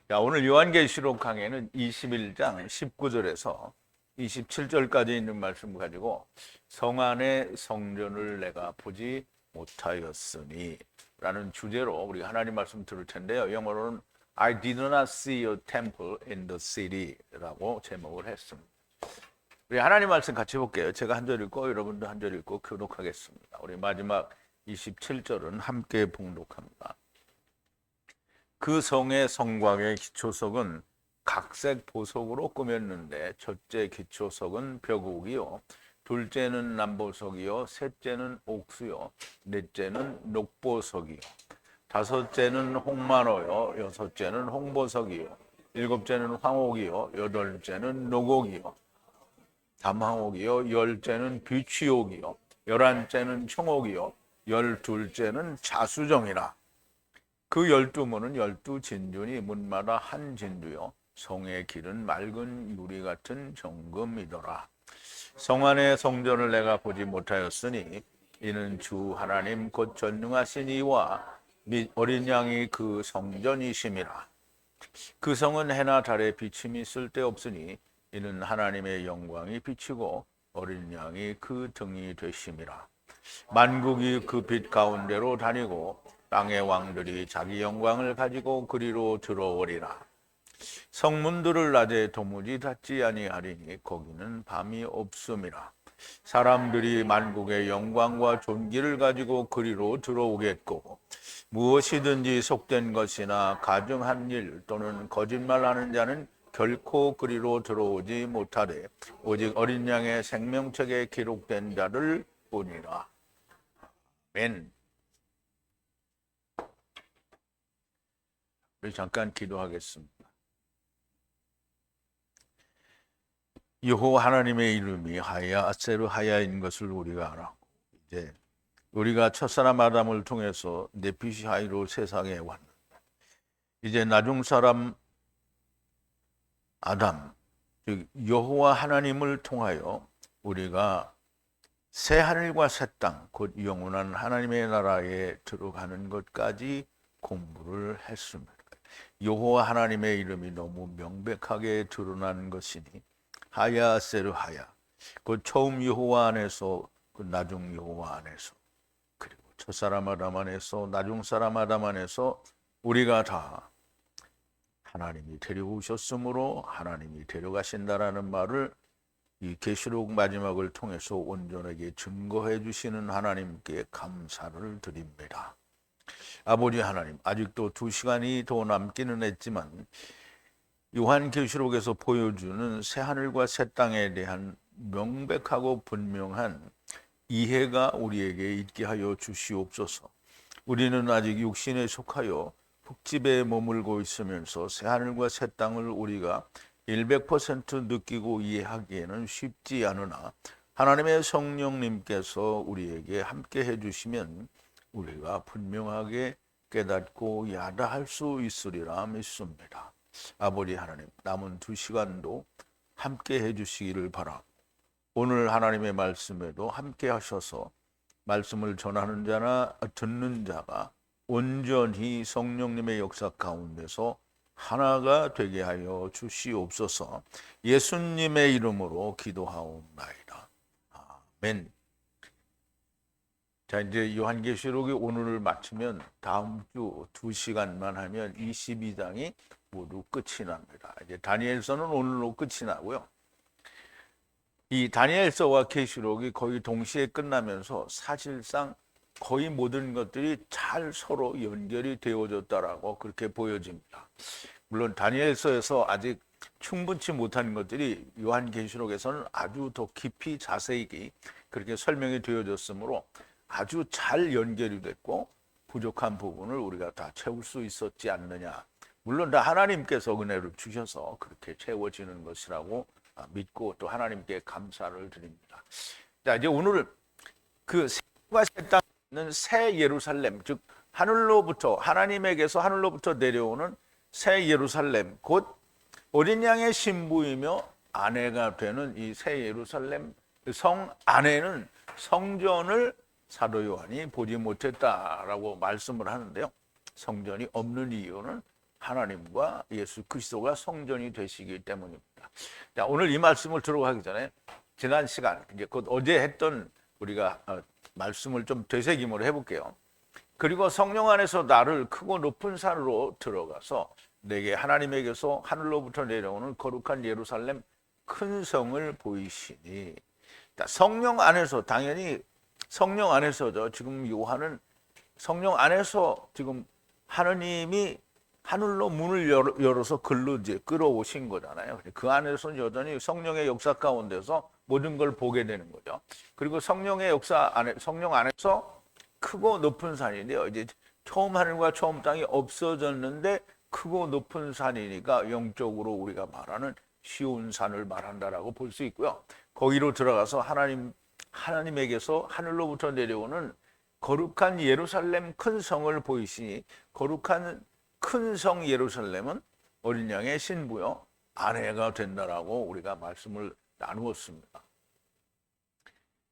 자, 오늘 요한계시록 강해는 21장 19절에서 27절까지 있는 말씀 가지고 성 안의 성전을 내가 보지 못하였으니 라는 주제로 우리 하나님 말씀 들을 텐데요. 영어로는 I did not see a temple in the city 라고 제목을 했습니다. 우리 하나님 말씀 같이 볼게요. 제가 한 절 읽고 여러분도 한 절 읽고 교독하겠습니다. 우리 마지막 27절은 함께 봉독합니다. 그 성의 성곽의 기초석은 각색 보석으로 꾸몄는데 첫째 기초석은 벽옥이요, 둘째는 남보석이요, 셋째는 옥수요, 넷째는 녹보석이요, 다섯째는 홍마노요, 여섯째는 홍보석이요, 일곱째는 황옥이요, 여덟째는 녹옥이요, 담황옥이요, 열째는 비취옥이요, 열한째는 청옥이요, 열둘째는 자수정이라. 그 12문은 12진주니 문마다 한 진주요, 성의 길은 맑은 유리 같은 정금이더라. 성 안의 성전을 내가 보지 못하였으니 이는 주 하나님 곧 전능하신 이와 및 어린 양이 그 성전이심이라. 그 성은 해나 달의 비침이 쓸데없으니 이는 하나님의 영광이 비치고 어린 양이 그 등이 되심이라. 만국이 그 빛 가운데로 다니고 땅의 왕들이 자기 영광을 가지고 그리로 들어오리라. 성문들을 낮에 도무지 닫지 아니하리니 거기는 밤이 없음이라. 사람들이 만국의 영광과 존귀를 가지고 그리로 들어오겠고 무엇이든지 속된 것이나 가증한 일 또는 거짓말하는 자는 결코 그리로 들어오지 못하되 오직 어린 양의 생명책에 기록된 자를 보니라. 아멘. 우리 잠깐 기도하겠습니다. 여호와 하나님의 이름이 하야 아세르 하야인 것을 우리가 알았고, 이제 우리가 첫사람 아담을 통해서 네피시 하이로 세상에 왔는데, 이제 나중 사람 아담, 즉 여호와 하나님을 통하여 우리가 새 하늘과 새 땅, 곧 영원한 하나님의 나라에 들어가는 것까지 공부를 했습니다. 여호와 하나님의 이름이 너무 명백하게 드러난 것이니 하야 세르 하야, 그 처음 여호와 안에서 그 나중 여호와 안에서, 그리고 첫사람 아담 안에서 나중 사람 아담 안에서 우리가 다 하나님이 데려오셨으므로 하나님이 데려가신다라는 말을 이 계시록 마지막을 통해서 온전하게 증거해 주시는 하나님께 감사를 드립니다. 아버지 하나님, 아직도 2시간이 더 남기는 했지만 요한계시록에서 보여주는 새하늘과 새 땅에 대한 명백하고 분명한 이해가 우리에게 있게 하여 주시옵소서. 우리는 아직 육신에 속하여 흙집에 머물고 있으면서 새하늘과 새 땅을 우리가 100% 느끼고 이해하기에는 쉽지 않으나 하나님의 성령님께서 우리에게 함께 해주시면 우리가 분명하게 깨닫고 야다할 수 있으리라 믿습니다. 아버지 하나님, 남은 2시간도 함께 해주시기를 바라고, 오늘 하나님의 말씀에도 함께 하셔서 말씀을 전하는 자나 듣는 자가 온전히 성령님의 역사 가운데서 하나가 되게 하여 주시옵소서. 예수님의 이름으로 기도하옵나이다. 아멘. 자, 이제 요한계시록이 오늘을 마치면 다음 주 2시간만 하면 22장이 모두 끝이 납니다. 이제 다니엘서는 오늘로 끝이 나고요. 이 다니엘서와 계시록이 거의 동시에 끝나면서 사실상 거의 모든 것들이 잘 서로 연결이 되어졌다라고 그렇게 보여집니다. 물론 다니엘서에서 아직 충분치 못한 것들이 요한계시록에서는 아주 더 깊이 자세히 그렇게 설명이 되어졌으므로 아주 잘 연결이 됐고 부족한 부분을 우리가 다 채울 수 있었지 않느냐. 물론 다 하나님께서 은혜를 주셔서 그렇게 채워지는 것이라고 믿고 또 하나님께 감사를 드립니다. 자, 이제 오늘 그 새와 새 땅에 있는 새 예루살렘, 즉 하늘로부터, 하나님에게서 하늘로부터 내려오는 새 예루살렘, 곧 어린 양의 신부이며 아내가 되는 이 새 예루살렘 성 안에는 성전을 사도 요한이 보지 못했다라고 말씀을 하는데요. 성전이 없는 이유는 하나님과 예수 그리스도가 성전이 되시기 때문입니다. 자, 오늘 이 말씀을 들어가기 전에 지난 시간 이제 곧 어제 했던 우리가 말씀을 좀 되새김으로 해볼게요. 그리고 성령 안에서 나를 크고 높은 산으로 들어가서 내게 하나님에게서 하늘로부터 내려오는 거룩한 예루살렘 큰 성을 보이시니. 성령 안에서, 당연히 성령 안에서죠. 지금 요한은 성령 안에서 지금 하느님이 하늘로 문을 열어서 글로 이제 끌어오신 거잖아요. 그 안에서는 여전히 성령의 역사 가운데서 모든 걸 보게 되는 거죠. 그리고 성령의 역사 안에, 성령 안에서 크고 높은 산인데요. 이제 처음 하늘과 처음 땅이 없어졌는데 크고 높은 산이니까 영적으로 우리가 말하는 시온 산을 말한다라고 볼 수 있고요. 거기로 들어가서 하나님에게서 하늘로부터 내려오는 거룩한 예루살렘 큰 성을 보이시니, 거룩한 큰 성 예루살렘은 어린 양의 신부요 아내가 된다라고 우리가 말씀을 나누었습니다.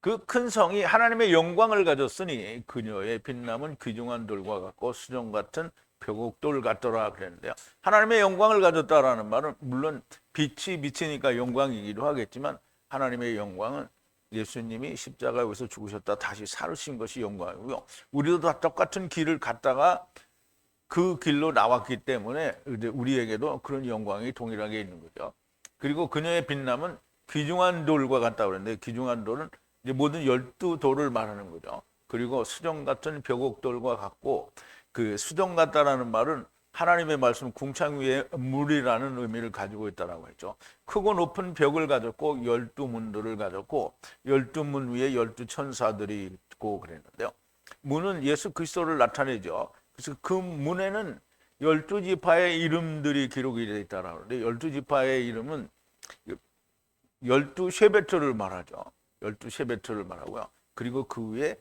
그 큰 성이 하나님의 영광을 가졌으니 그녀의 빛남은 귀중한 돌과 같고 수정 같은 벽옥돌 같더라 그랬는데요. 하나님의 영광을 가졌다라는 말은 물론 빛이 비치니까 영광이기도 하겠지만, 하나님의 영광은 예수님이 십자가에서 죽으셨다 다시 살으신 것이 영광이고요. 우리도 다 똑같은 길을 갔다가 그 길로 나왔기 때문에 우리에게도 그런 영광이 동일하게 있는 거죠. 그리고 그녀의 빛남은 귀중한 돌과 같다고 그랬는데, 귀중한 돌은 이제 모든 12돌을 말하는 거죠. 그리고 수정 같은 벽옥돌과 같고, 그 수정 같다라는 말은 하나님의 말씀 궁창 위에 물이라는 의미를 가지고 있다라고 했죠. 크고 높은 벽을 가졌고 12문들을 가졌고 12문 위에 12천사들이 있고 그랬는데요. 문은 예수 그리스도를 나타내죠. 그래서 그 문에는 12지파의 이름들이 기록이 되어 있다라고 하는데, 12지파의 이름은 12쉐베트를 말하죠. 12쉐베트를 말하고요. 그리고 그 위에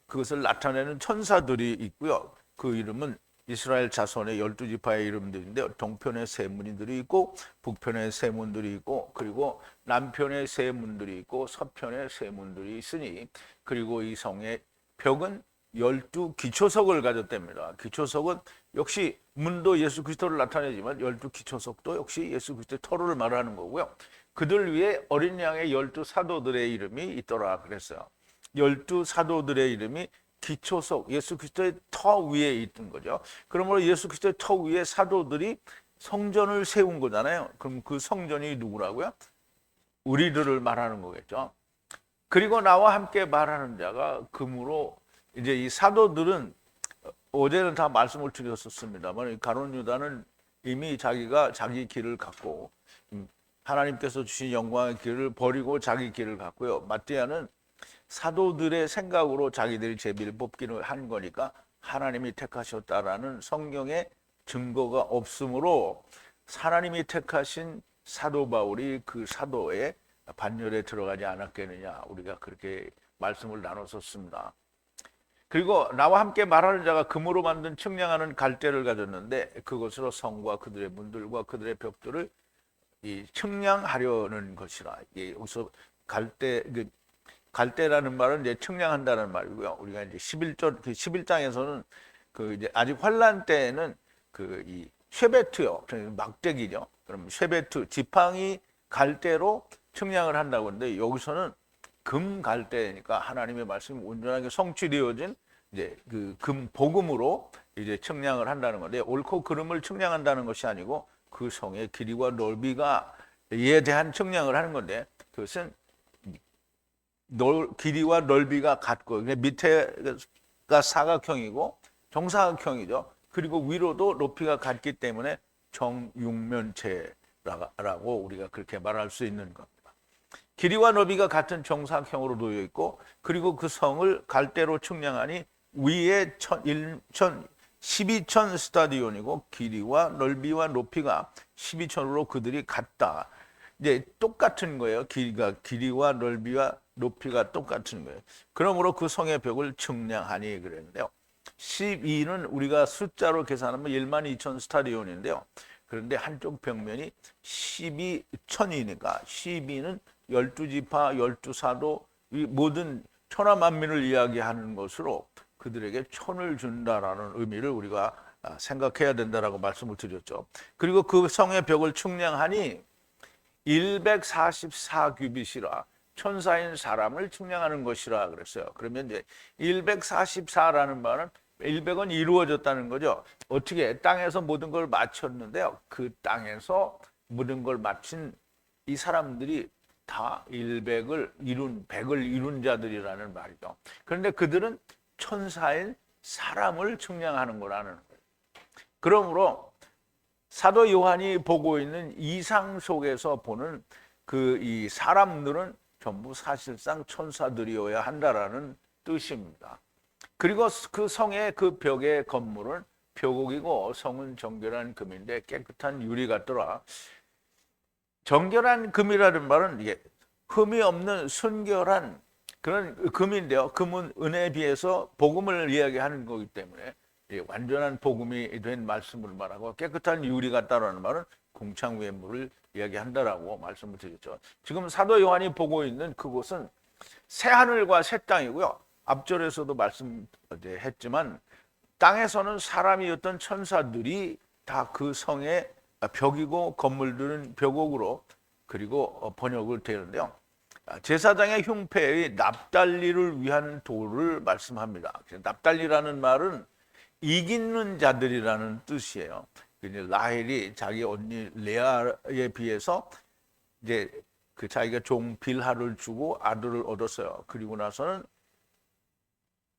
그것을 나타내는 천사들이 있고요. 그 이름은 이스라엘 자손의 12지파의 이름들인데, 동편에 세 문들이 있고 북편에 세 문들이 있고 그리고 남편에 세 문들이 있고 서편에 세 문들이 있으니, 그리고 이 성의 벽은 12기초석을 가졌답니다. 기초석은 역시 문도 예수 그리스도를 나타내지만 12기초석도 역시 예수 그리스도의 터를 말하는 거고요. 그들 위에 어린 양의 12사도들의 이름이 있더라 그랬어요. 12사도들의 이름이 기초석, 예수 그리스도의 터 위에 있던 거죠. 그러므로 예수 그리스도의 터 위에 사도들이 성전을 세운 거잖아요. 그럼 그 성전이 누구라고요? 우리들을 말하는 거겠죠. 그리고 나와 함께 말하는 자가 금으로, 이제 이 사도들은 어제는 다 말씀을 드렸었습니다만, 가룟 유다는 이미 자기가 자기 길을 갖고 하나님께서 주신 영광의 길을 버리고 자기 길을 갖고요. 마띠아는 사도들의 생각으로 자기들이 제비를 뽑기를 한 거니까 하나님이 택하셨다라는 성경의 증거가 없으므로 하나님이 택하신 사도 바울이 그 사도의 반열에 들어가지 않았겠느냐, 우리가 그렇게 말씀을 나눴었습니다. 그리고 나와 함께 말하는 자가 금으로 만든 측량하는 갈대를 가졌는데, 그것으로 성과 그들의 문들과 그들의 벽들을 측량하려는 것이라. 여기서 갈대라는 말은 이제 측량한다는 말이고요. 우리가 이제 11장에서는 그 이제 아직 환란 때에는 그 이 쉐베트요, 막대기죠. 그럼 쉐베트 지팡이 갈대로 측량을 한다고 하는데, 여기서는 금 갈대니까 하나님의 말씀이 온전하게 성취되어진 이제 그 금 복음으로 이제 측량을 한다는 건데, 옳고 그름을 측량한다는 것이 아니고 그 성의 길이와 넓이가 이에 대한 측량을 하는 건데, 그것은 길이와 넓이가 같고 밑에가 사각형이고 정사각형이죠. 그리고 위로도 높이가 같기 때문에 정육면체라고 우리가 그렇게 말할 수 있는 겁니다. 길이와 넓이가 같은 정사각형으로 놓여 있고, 그리고 그 성을 갈대로 측량하니 위에 12천 스타디온이고 길이와 넓이와 높이가 12천으로 그들이 같다. 이제 똑같은 거예요. 길이와 넓이와 높이가 똑같은 거예요. 그러므로 그 성의 벽을 측량하니 그랬는데요. 12는 우리가 숫자로 계산하면 12,000 스타디온인데요. 그런데 한쪽 벽면이 12천이니까 12는 12지파, 12사도, 이 모든 천하 만민을 이야기하는 것으로 그들에게 천을 준다라는 의미를 우리가 생각해야 된다라고 말씀을 드렸죠. 그리고 그 성의 벽을 측량하니 144규빗이라 천사인 사람을 측량하는 것이라 그랬어요. 그러면 이제 144라는 말은 100은 이루어졌다는 거죠. 어떻게 땅에서 모든 걸 마쳤는데요. 그 땅에서 모든 걸 마친 이 사람들이 다 100을 이룬 자들이라는 말이죠. 그런데 그들은 천사인 사람을 측량하는 거라는 거예요. 그러므로 사도 요한이 보고 있는 이상 속에서 보는 그 이 사람들은 전부 사실상 천사들이어야 한다라는 뜻입니다. 그리고 그 성의 그 벽의 건물은 벽옥이고 성은 정결한 금인데 깨끗한 유리 같더라. 정결한 금이라는 말은 이게 흠이 없는 순결한 그런 금인데요. 금은 은혜에 비해서 복음을 이야기하는 거기 때문에 완전한 복음이 된 말씀을 말하고 깨끗한 유리 같다라는 말은 궁창 물을 이야기한다라고 말씀을 드렸죠. 지금 사도 요한이 보고 있는 그곳은 새 하늘과 새 땅이고요. 앞절에서도 말씀했지만 땅에서는 사람이었던 천사들이 다 그 성의 벽이고 건물들은 벽옥으로 그리고 번역을 되는데요. 제사장의 흉패의 납달리를 위한 돌을 말씀합니다. 납달리라는 말은 이기는 자들이라는 뜻이에요. 라헬이 자기 언니 레아에 비해서 이제 그 자기가 종 빌하를 주고 아들을 얻었어요. 그리고 나서는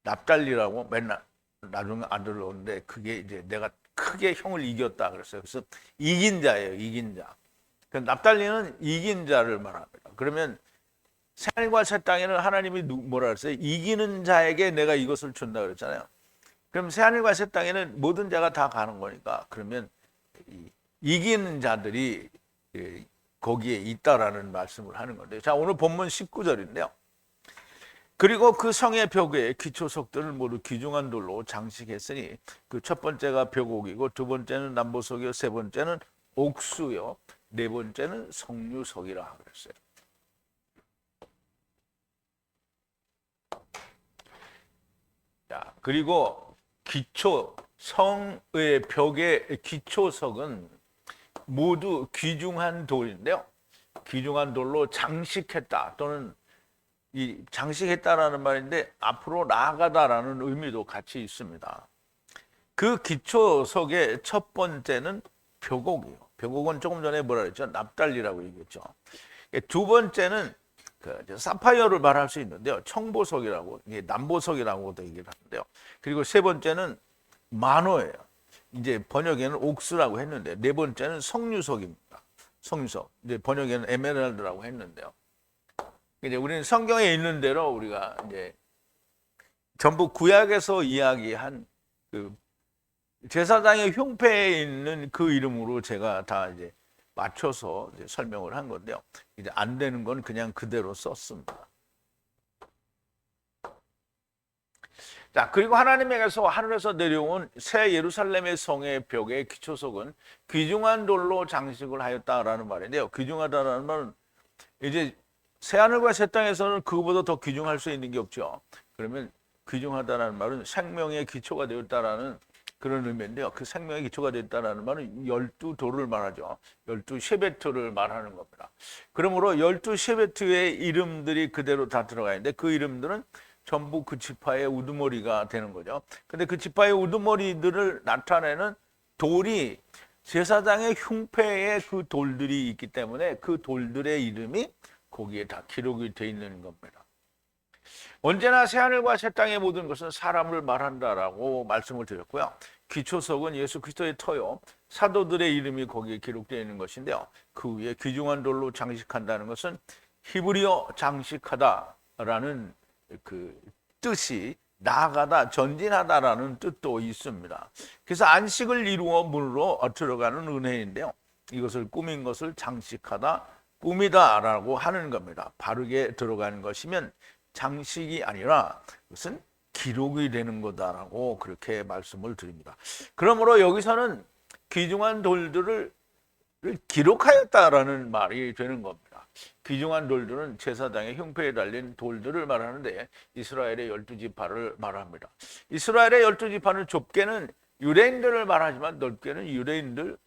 납달리라고 맨날 나중에 아들을 얻는데 그게 이제 내가 크게 형을 이겼다 그랬어요. 그래서 이긴 자예요, 이긴 자. 납달리는 이긴 자를 말합니다. 그러면 새하늘과 새 땅에는 하나님이 뭐라 그랬어요? 이기는 자에게 내가 이것을 준다 그랬잖아요. 그럼 새하늘과 새 땅에는 모든 자가 다 가는 거니까 그러면 이기는 자들이 거기에 있다라는 말씀을 하는 건데, 자 오늘 본문 19절인데요. 그리고 그 성의 벽에 기초석들을 모두 귀중한 돌로 장식했으니 그 첫 번째가 벽옥이고 두 번째는 남보석이요 세 번째는 옥수요 네 번째는 석류석이라 그랬어요. 자 그리고 기초 성의 벽의 기초석은 모두 귀중한 돌인데요. 귀중한 돌로 장식했다 또는 이 장식했다라는 말인데 앞으로 나아가다라는 의미도 같이 있습니다. 그 기초석의 첫 번째는 벽옥이에요. 벽옥은 조금 전에 뭐라 그랬죠? 납달리라고 얘기했죠. 두 번째는 사파이어를 말할 수 있는데요. 청보석이라고, 남보석이라고도 얘기를 하는데요. 그리고 세 번째는 만호예요. 이제 번역에는 옥수라고 했는데 네 번째는 석류석입니다. 석류석. 이제 번역에는 에메랄드라고 했는데요. 이제 우리는 성경에 있는 대로 우리가 이제 전부 구약에서 이야기한 그 제사장의 흉패에 있는 그 이름으로 제가 다 이제 맞춰서 이제 설명을 한 건데요. 이제 안 되는 건 그냥 그대로 썼습니다. 자, 그리고 하나님에게서 하늘에서 내려온 새 예루살렘의 성의 벽의 기초석은 귀중한 돌로 장식을 하였다라는 말인데요. 귀중하다라는 말은 이제 새하늘과 새 땅에서는 그거보다 더 귀중할 수 있는 게 없죠. 그러면 귀중하다라는 말은 생명의 기초가 되었다라는 그런 의미인데요. 그 생명의 기초가 되었다라는 말은 12돌을 말하죠. 12셰베트를 말하는 겁니다. 그러므로 12셰베트의 이름들이 그대로 다 들어가 있는데 그 이름들은 전부 그 지파의 우두머리가 되는 거죠. 근데 그 지파의 우두머리들을 나타내는 돌이 제사장의 흉패에 그 돌들이 있기 때문에 그 돌들의 이름이 거기에 다 기록이 되어 있는 겁니다. 언제나 새하늘과 새 땅의 모든 것은 사람을 말한다라고 말씀을 드렸고요. 기초석은 예수 그리스도의 터요. 사도들의 이름이 거기에 기록되어 있는 것인데요. 그 위에 귀중한 돌로 장식한다는 것은 히브리어 장식하다라는 그 뜻이 나아가다, 전진하다라는 뜻도 있습니다. 그래서 안식을 이루어 문으로 들어가는 은혜인데요. 이것을 꾸민 것을 장식하다, 꾸미다라고 하는 겁니다. 바르게 들어가는 것이면 장식이 아니라 그것은 기록이 되는 거다라고 그렇게 말씀을 드립니다. 그러므로 여기서는 귀중한 돌들을 기록하였다라는 말이 되는 겁니다. 귀중한 돌들은 제사장의 흉패에 달린 돌들을 말하는데 이스라엘의 12지파를 말합니다. 이스라엘의 12지파는 좁게는 유대인들을 말하지만 넓게는 유대인들,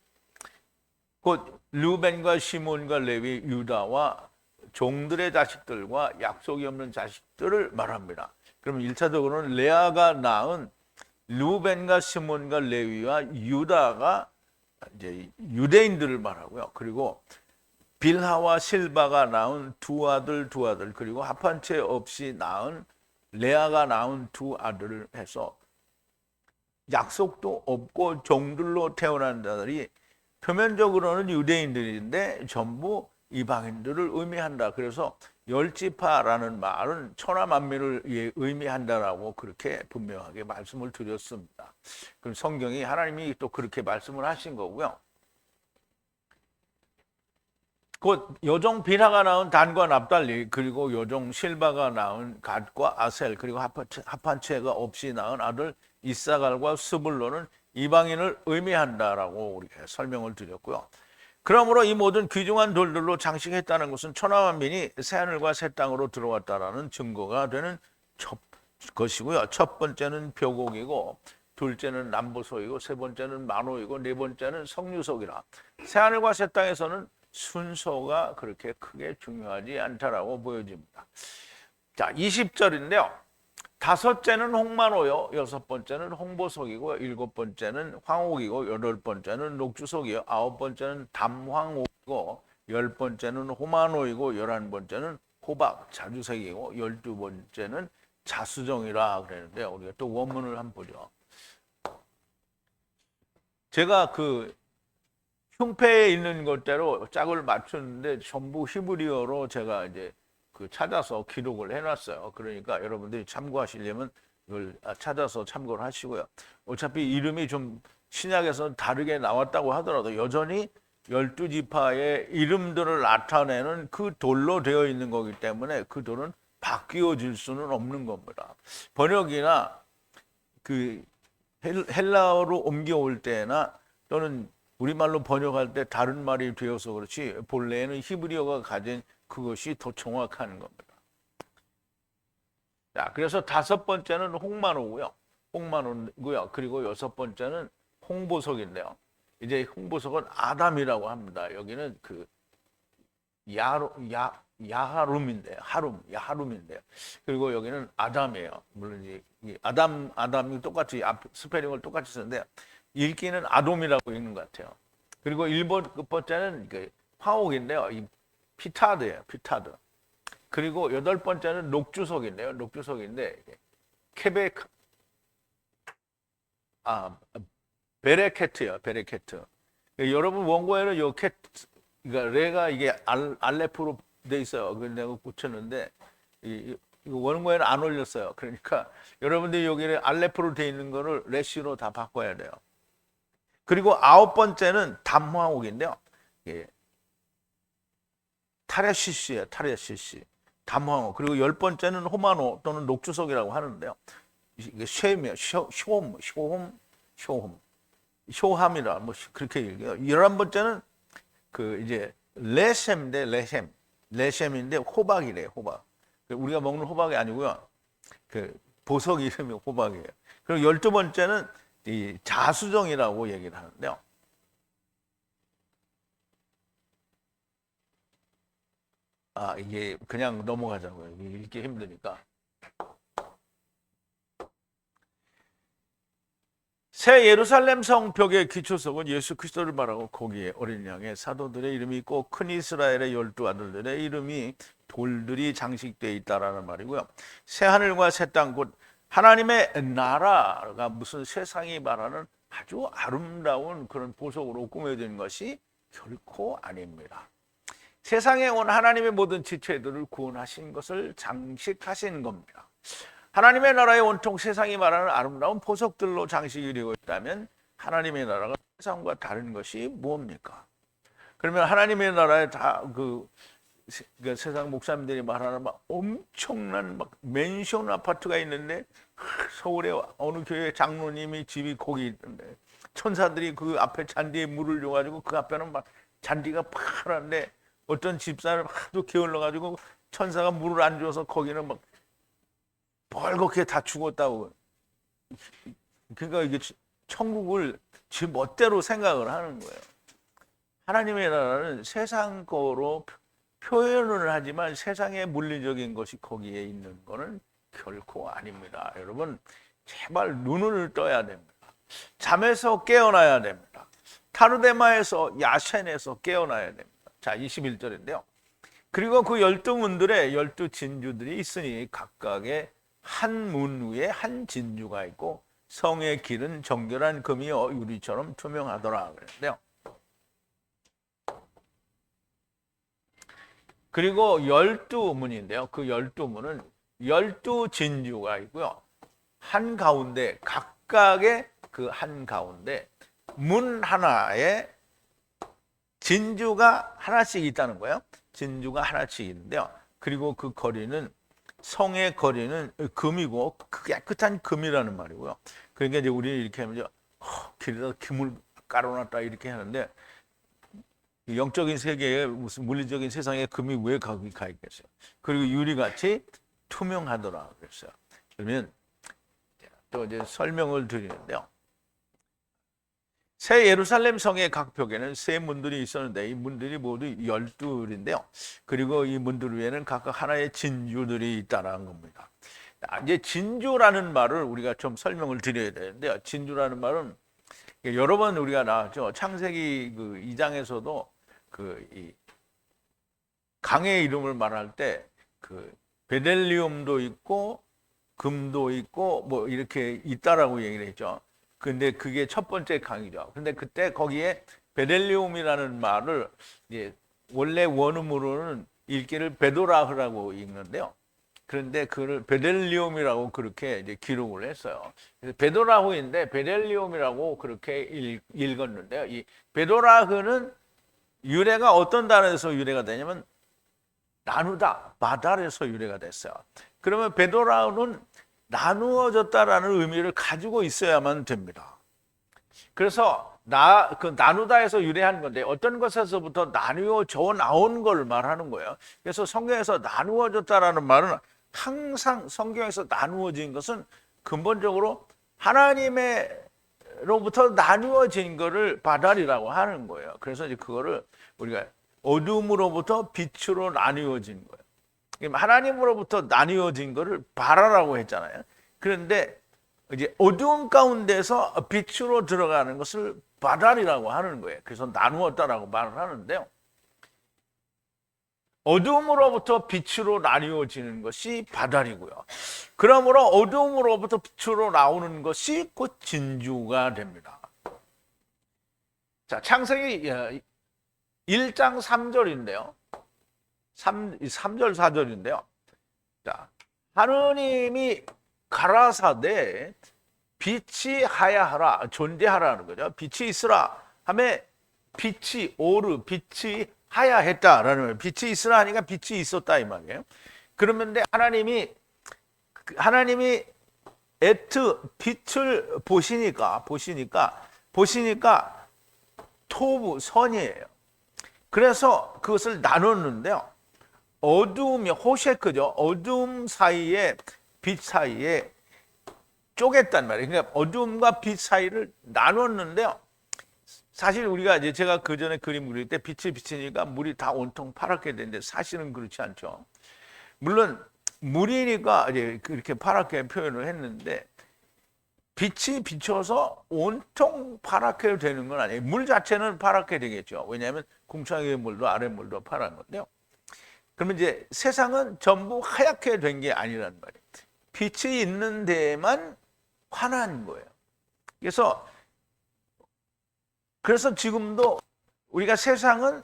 곧 르벤과 시몬과 레위, 유다와 종들의 자식들과 약속이 없는 자식들을 말합니다. 그러면 1차적으로는 레아가 낳은 르벤과 시몬과 레위와 유다가 이제 유대인들을 말하고요. 그리고 빌하와 실바가 낳은 두 아들, 그리고 합한 채 없이 낳은 레아가 낳은 두 아들을 해서 약속도 없고 종들로 태어난 자들이 표면적으로는 유대인들인데 전부 이방인들을 의미한다. 그래서 열지파라는 말은 천하만민을 의미한다라고 그렇게 분명하게 말씀을 드렸습니다. 그럼 성경이 하나님이 또 그렇게 말씀을 하신 거고요. 곧 여종 비나가 낳은 단과 납달리, 그리고 여종 실바가 낳은 갓과 아셀, 그리고 합한 채가 없이 낳은 아들 이사갈과 스불론은 이방인을 의미한다라고 우리가 설명을 드렸고요. 그러므로 이 모든 귀중한 돌들로 장식했다는 것은 천하만민이 새하늘과 새 땅으로 들어왔다라는 증거가 되는 것이고요. 첫 번째는 벼곡이고, 둘째는 남보석이고, 세 번째는 만호이고, 네 번째는 성유석이라. 새하늘과 새 땅에서는 순서가 그렇게 크게 중요하지 않다라고 보여집니다. 자, 20절인데요. 다섯째는 홍만호요, 여섯 번째는 홍보석이고, 일곱 번째는 황옥이고, 여덟 번째는 녹주석이요, 아홉 번째는 담황옥이고, 열 번째는 호만호이고, 11번째는 호박, 자주색이고, 12번째는 자수정이라 그랬는데, 우리가 또 원문을 한번 보죠. 제가 그 흉패에 있는 것대로 짝을 맞췄는데 전부 히브리어로 제가 이제 그 찾아서 기록을 해놨어요. 그러니까 여러분들이 참고하시려면 이걸 찾아서 참고를 하시고요. 어차피 이름이 좀 신약에서 다르게 나왔다고 하더라도 여전히 12지파의 이름들을 나타내는 그 돌로 되어 있는 거기 때문에 그 돌은 바뀌어질 수는 없는 겁니다. 번역이나 그 헬라어로 옮겨올 때나 또는 우리말로 번역할 때 다른 말이 되어서 그렇지 본래에는 히브리어가 가진 그것이 더 정확한 겁니다. 자, 그래서 다섯 번째는 홍만호고요. 그리고 여섯 번째는 홍보석인데요. 이제 홍보석은 아담이라고 합니다. 여기는 그 야하룸인데요. 그리고 여기는 아담이에요. 물론 이 아담이 똑같이 스페링을 똑같이 쓰는데 읽기는 아돔이라고 읽는 것 같아요. 그리고 일곱 번째는 황옥인데요. 이 피타드예요. 피타드. 그리고 여덟 번째는 녹주석인데요. 녹주석인데 베레케트예요. 베레케트. 여러분 원고에는 요 그러니까 레가 이게 알레프로 돼 있어요. 그래서 내가 붙였는데 이 원고에는 안 올렸어요. 그러니까 여러분들이 여기에 알레프로 돼 있는 거를 레시로 다 바꿔야 돼요. 그리고 아홉 번째는 담황옥인데요. 예. 타레시시예요. 타레시시. 담황옥. 그리고 열 번째는 호만호 또는 녹주석이라고 하는데요. 이게 쉐임이에요. 쇼함이라 뭐 그렇게 얘기해요. 11번째는 그 이제 레셈인데 호박이래요. 호박. 우리가 먹는 호박이 아니고요. 그 보석 이름이 호박이에요. 그리고 12번째는 이 자수정이라고 얘기를 하는데요. 이게 그냥 넘어가자고요. 읽기 힘드니까. 새 예루살렘 성벽의 기초석은 예수 그리스도를 말하고 거기에 어린 양의 사도들의 이름이 있고 큰 이스라엘의 12아들들의 이름이 돌들이 장식되어 있다라는 말이고요. 새 하늘과 새 땅 곧 하나님의 나라가 무슨 세상이 말하는 아주 아름다운 그런 보석으로 꾸며진 것이 결코 아닙니다. 세상에 온 하나님의 모든 지체들을 구원하신 것을 장식하신 겁니다. 하나님의 나라에 온통 세상이 말하는 아름다운 보석들로 장식이 되고 있다면 하나님의 나라가 세상과 다른 것이 뭡니까? 그러면 하나님의 나라에 그 세상 목사님들이 말하는 막 엄청난 막 맨션 아파트가 있는데 서울의 어느 교회 장로님이 집이 거기 있던데 천사들이 그 앞에 잔디에 물을 줘가지고 그 앞에는 막 잔디가 파란데 어떤 집사를 하도 게을러가지고 천사가 물을 안 줘서 거기는 막 벌겋게 다 죽었다고. 그러니까 이게 천국을 지 멋대로 생각을 하는 거예요. 하나님의 나라는 세상 거로 표현을 하지만 세상의 물리적인 것이 거기에 있는 거는 결코 아닙니다. 여러분 제발 눈을 떠야 됩니다. 잠에서 깨어나야 됩니다. 타르데마에서 야센에서 깨어나야 됩니다. 자, 21절인데요. 그리고 그 12문들의 12진주들이 있으니 각각의 한 문 위에 한 진주가 있고 성의 길은 정결한 금이요 유리처럼 투명하더라 그랬는데요. 그리고 12문인데요. 그 12문은 12진주가 있고요. 한 가운데 각각의 그 한 가운데 문 하나에 진주가 하나씩 있다는 거예요. 진주가 하나씩 있는데요. 그리고 그 거리는 성의 거리는 금이고 깨끗한 금이라는 말이고요. 그러니까 이제 우리는 이렇게 하면 길에다 금을 깔아놨다 이렇게 하는데 영적인 세계에 무슨 물리적인 세상에 금이 왜 거기 가 있겠어요? 그리고 유리같이 투명하더라 그랬어요. 그러면 또 이제 설명을 드리는데요. 새 예루살렘 성의 각 벽에는 세 문들이 있었는데 이 문들이 모두 12인데요. 그리고 이 문들 위에는 각각 하나의 진주들이 있다는 겁니다. 이제 진주라는 말을 우리가 좀 설명을 드려야 되는데요. 진주라는 말은 여러 번 우리가 나왔죠. 창세기 그 2장에서도 이 강의 이름을 말할 때 그 베델리움도 있고 금도 있고 뭐 이렇게 있다라고 얘기를 했죠. 근데 그게 첫 번째 강이죠. 근데 그때 거기에 베델리움이라는 말을 이제 원래 원음으로는 읽기를 베도라흐라고 읽는데요. 그런데 그를 베델리움이라고 그렇게 이제 기록을 했어요. 그래서 베도라흐인데 베델리움이라고 그렇게 읽었는데요. 이 베도라흐는 유래가 어떤 단어에서 유래가 되냐면 나누다, 바달에서 유래가 됐어요. 그러면 베도라흐는 나누어졌다라는 의미를 가지고 있어야만 됩니다. 그래서 그 나누다에서 유래한 건데 어떤 것에서부터 나누어져 나온 걸 말하는 거예요. 그래서 성경에서 나누어졌다라는 말은 항상 성경에서 나누어진 것은 근본적으로 하나님으로부터 나누어진 것을 바달이라고 하는 거예요. 그래서 이제 그거를 우리가 어둠으로부터 빛으로 나누어진 거예요. 하나님으로부터 나뉘어진 것을 바라라고 했잖아요. 그런데 이제 어두운 가운데서 빛으로 들어가는 것을 바달이라고 하는 거예요. 그래서 나누었다라고 말을 하는데요. 어둠으로부터 빛으로 나뉘어지는 것이 바달이고요. 그러므로 어둠으로부터 빛으로 나오는 것이 곧 진주가 됩니다. 자, 창세기 1장 3절인데요. 3절 4절인데요. 자, 하느님이 가라사대 빛이 하야하라 존재하라는 거죠. 빛이 있으라 하면 빛이 오르 빛이 하야했다라는 거예요. 빛이 있으라 하니까 빛이 있었다 이 말이에요. 그러면 하나님이 빛을 보시니까 토부 선이에요. 그래서 그것을 나눴는데요. 어두움이 호셰크죠. 어두움 사이에 빛 사이에 쪼갰단 말이에요. 그러니까 어두움과 빛 사이를 나눴는데요. 사실 우리가 이제 제가 그 전에 그림 그릴 때 빛을 비치니까 물이 다 온통 파랗게 되는데 사실은 그렇지 않죠. 물론 물이니까 이제 그렇게 파랗게 표현을 했는데 빛이 비쳐서 온통 파랗게 되는 건 아니에요. 물 자체는 파랗게 되겠죠. 왜냐하면 궁창의 물도 아랫물도 파란 건데요. 그러면 이제 세상은 전부 하얗게 된 게 아니란 말이에요. 빛이 있는 데만 환한 거예요. 그래서 지금도 우리가 세상은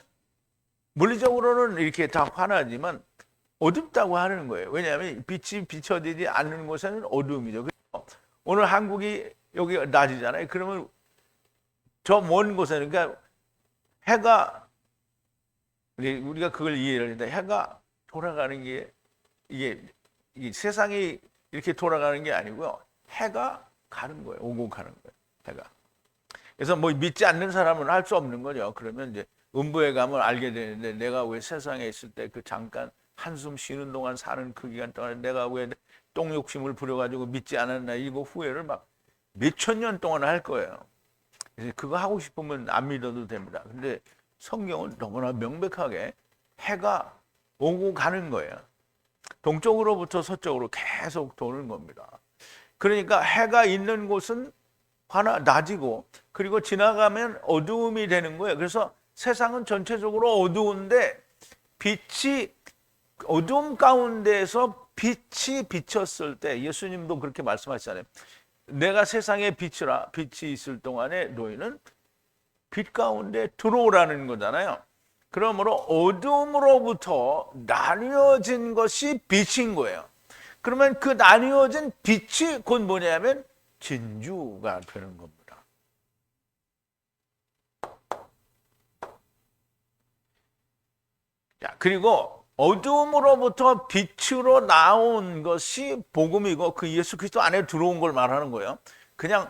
물리적으로는 이렇게 다 환하지만 어둡다고 하는 거예요. 왜냐하면 빛이 비춰지지 않는 곳에는 어둠이죠. 오늘 한국이 여기 낮이잖아요. 그러면 저 먼 곳에는 그러니까 해가 우리가 그걸 이해를 했는데 해가 돌아가는 게 이게 세상이 이렇게 돌아가는 게 아니고요. 해가 가는 거예요. 오고 가는 거예요. 해가. 그래서 뭐 믿지 않는 사람은 할 수 없는 거죠. 그러면 이제 음부에 가면 알게 되는데 내가 왜 세상에 있을 때 그 잠깐 한숨 쉬는 동안 사는 그 기간 동안 내가 왜 똥 욕심을 부려가지고 믿지 않았나 이거 후회를 막 몇천 년 동안 할 거예요. 그래서 그거 하고 싶으면 안 믿어도 됩니다. 근데 성경은 너무나 명백하게 해가 오고 가는 거예요. 동쪽으로부터 서쪽으로 계속 도는 겁니다. 그러니까 해가 있는 곳은 낮이고, 그리고 지나가면 어두움이 되는 거예요. 그래서 세상은 전체적으로 어두운데 빛이, 어두움 가운데에서 빛이 비쳤을 때, 예수님도 그렇게 말씀하시잖아요. 내가 세상의 빛이라, 빛이 있을 동안에 너희는 빛 가운데 들어오라는 거잖아요. 그러므로 어두움으로부터 나뉘어진 것이 빛인 거예요. 그러면 그 나뉘어진 빛이 곧 뭐냐면 진주가 되는 겁니다. 자, 그리고 어두움으로부터 빛으로 나온 것이 복음이고, 그 예수 그리스도 안에 들어온 걸 말하는 거예요. 그냥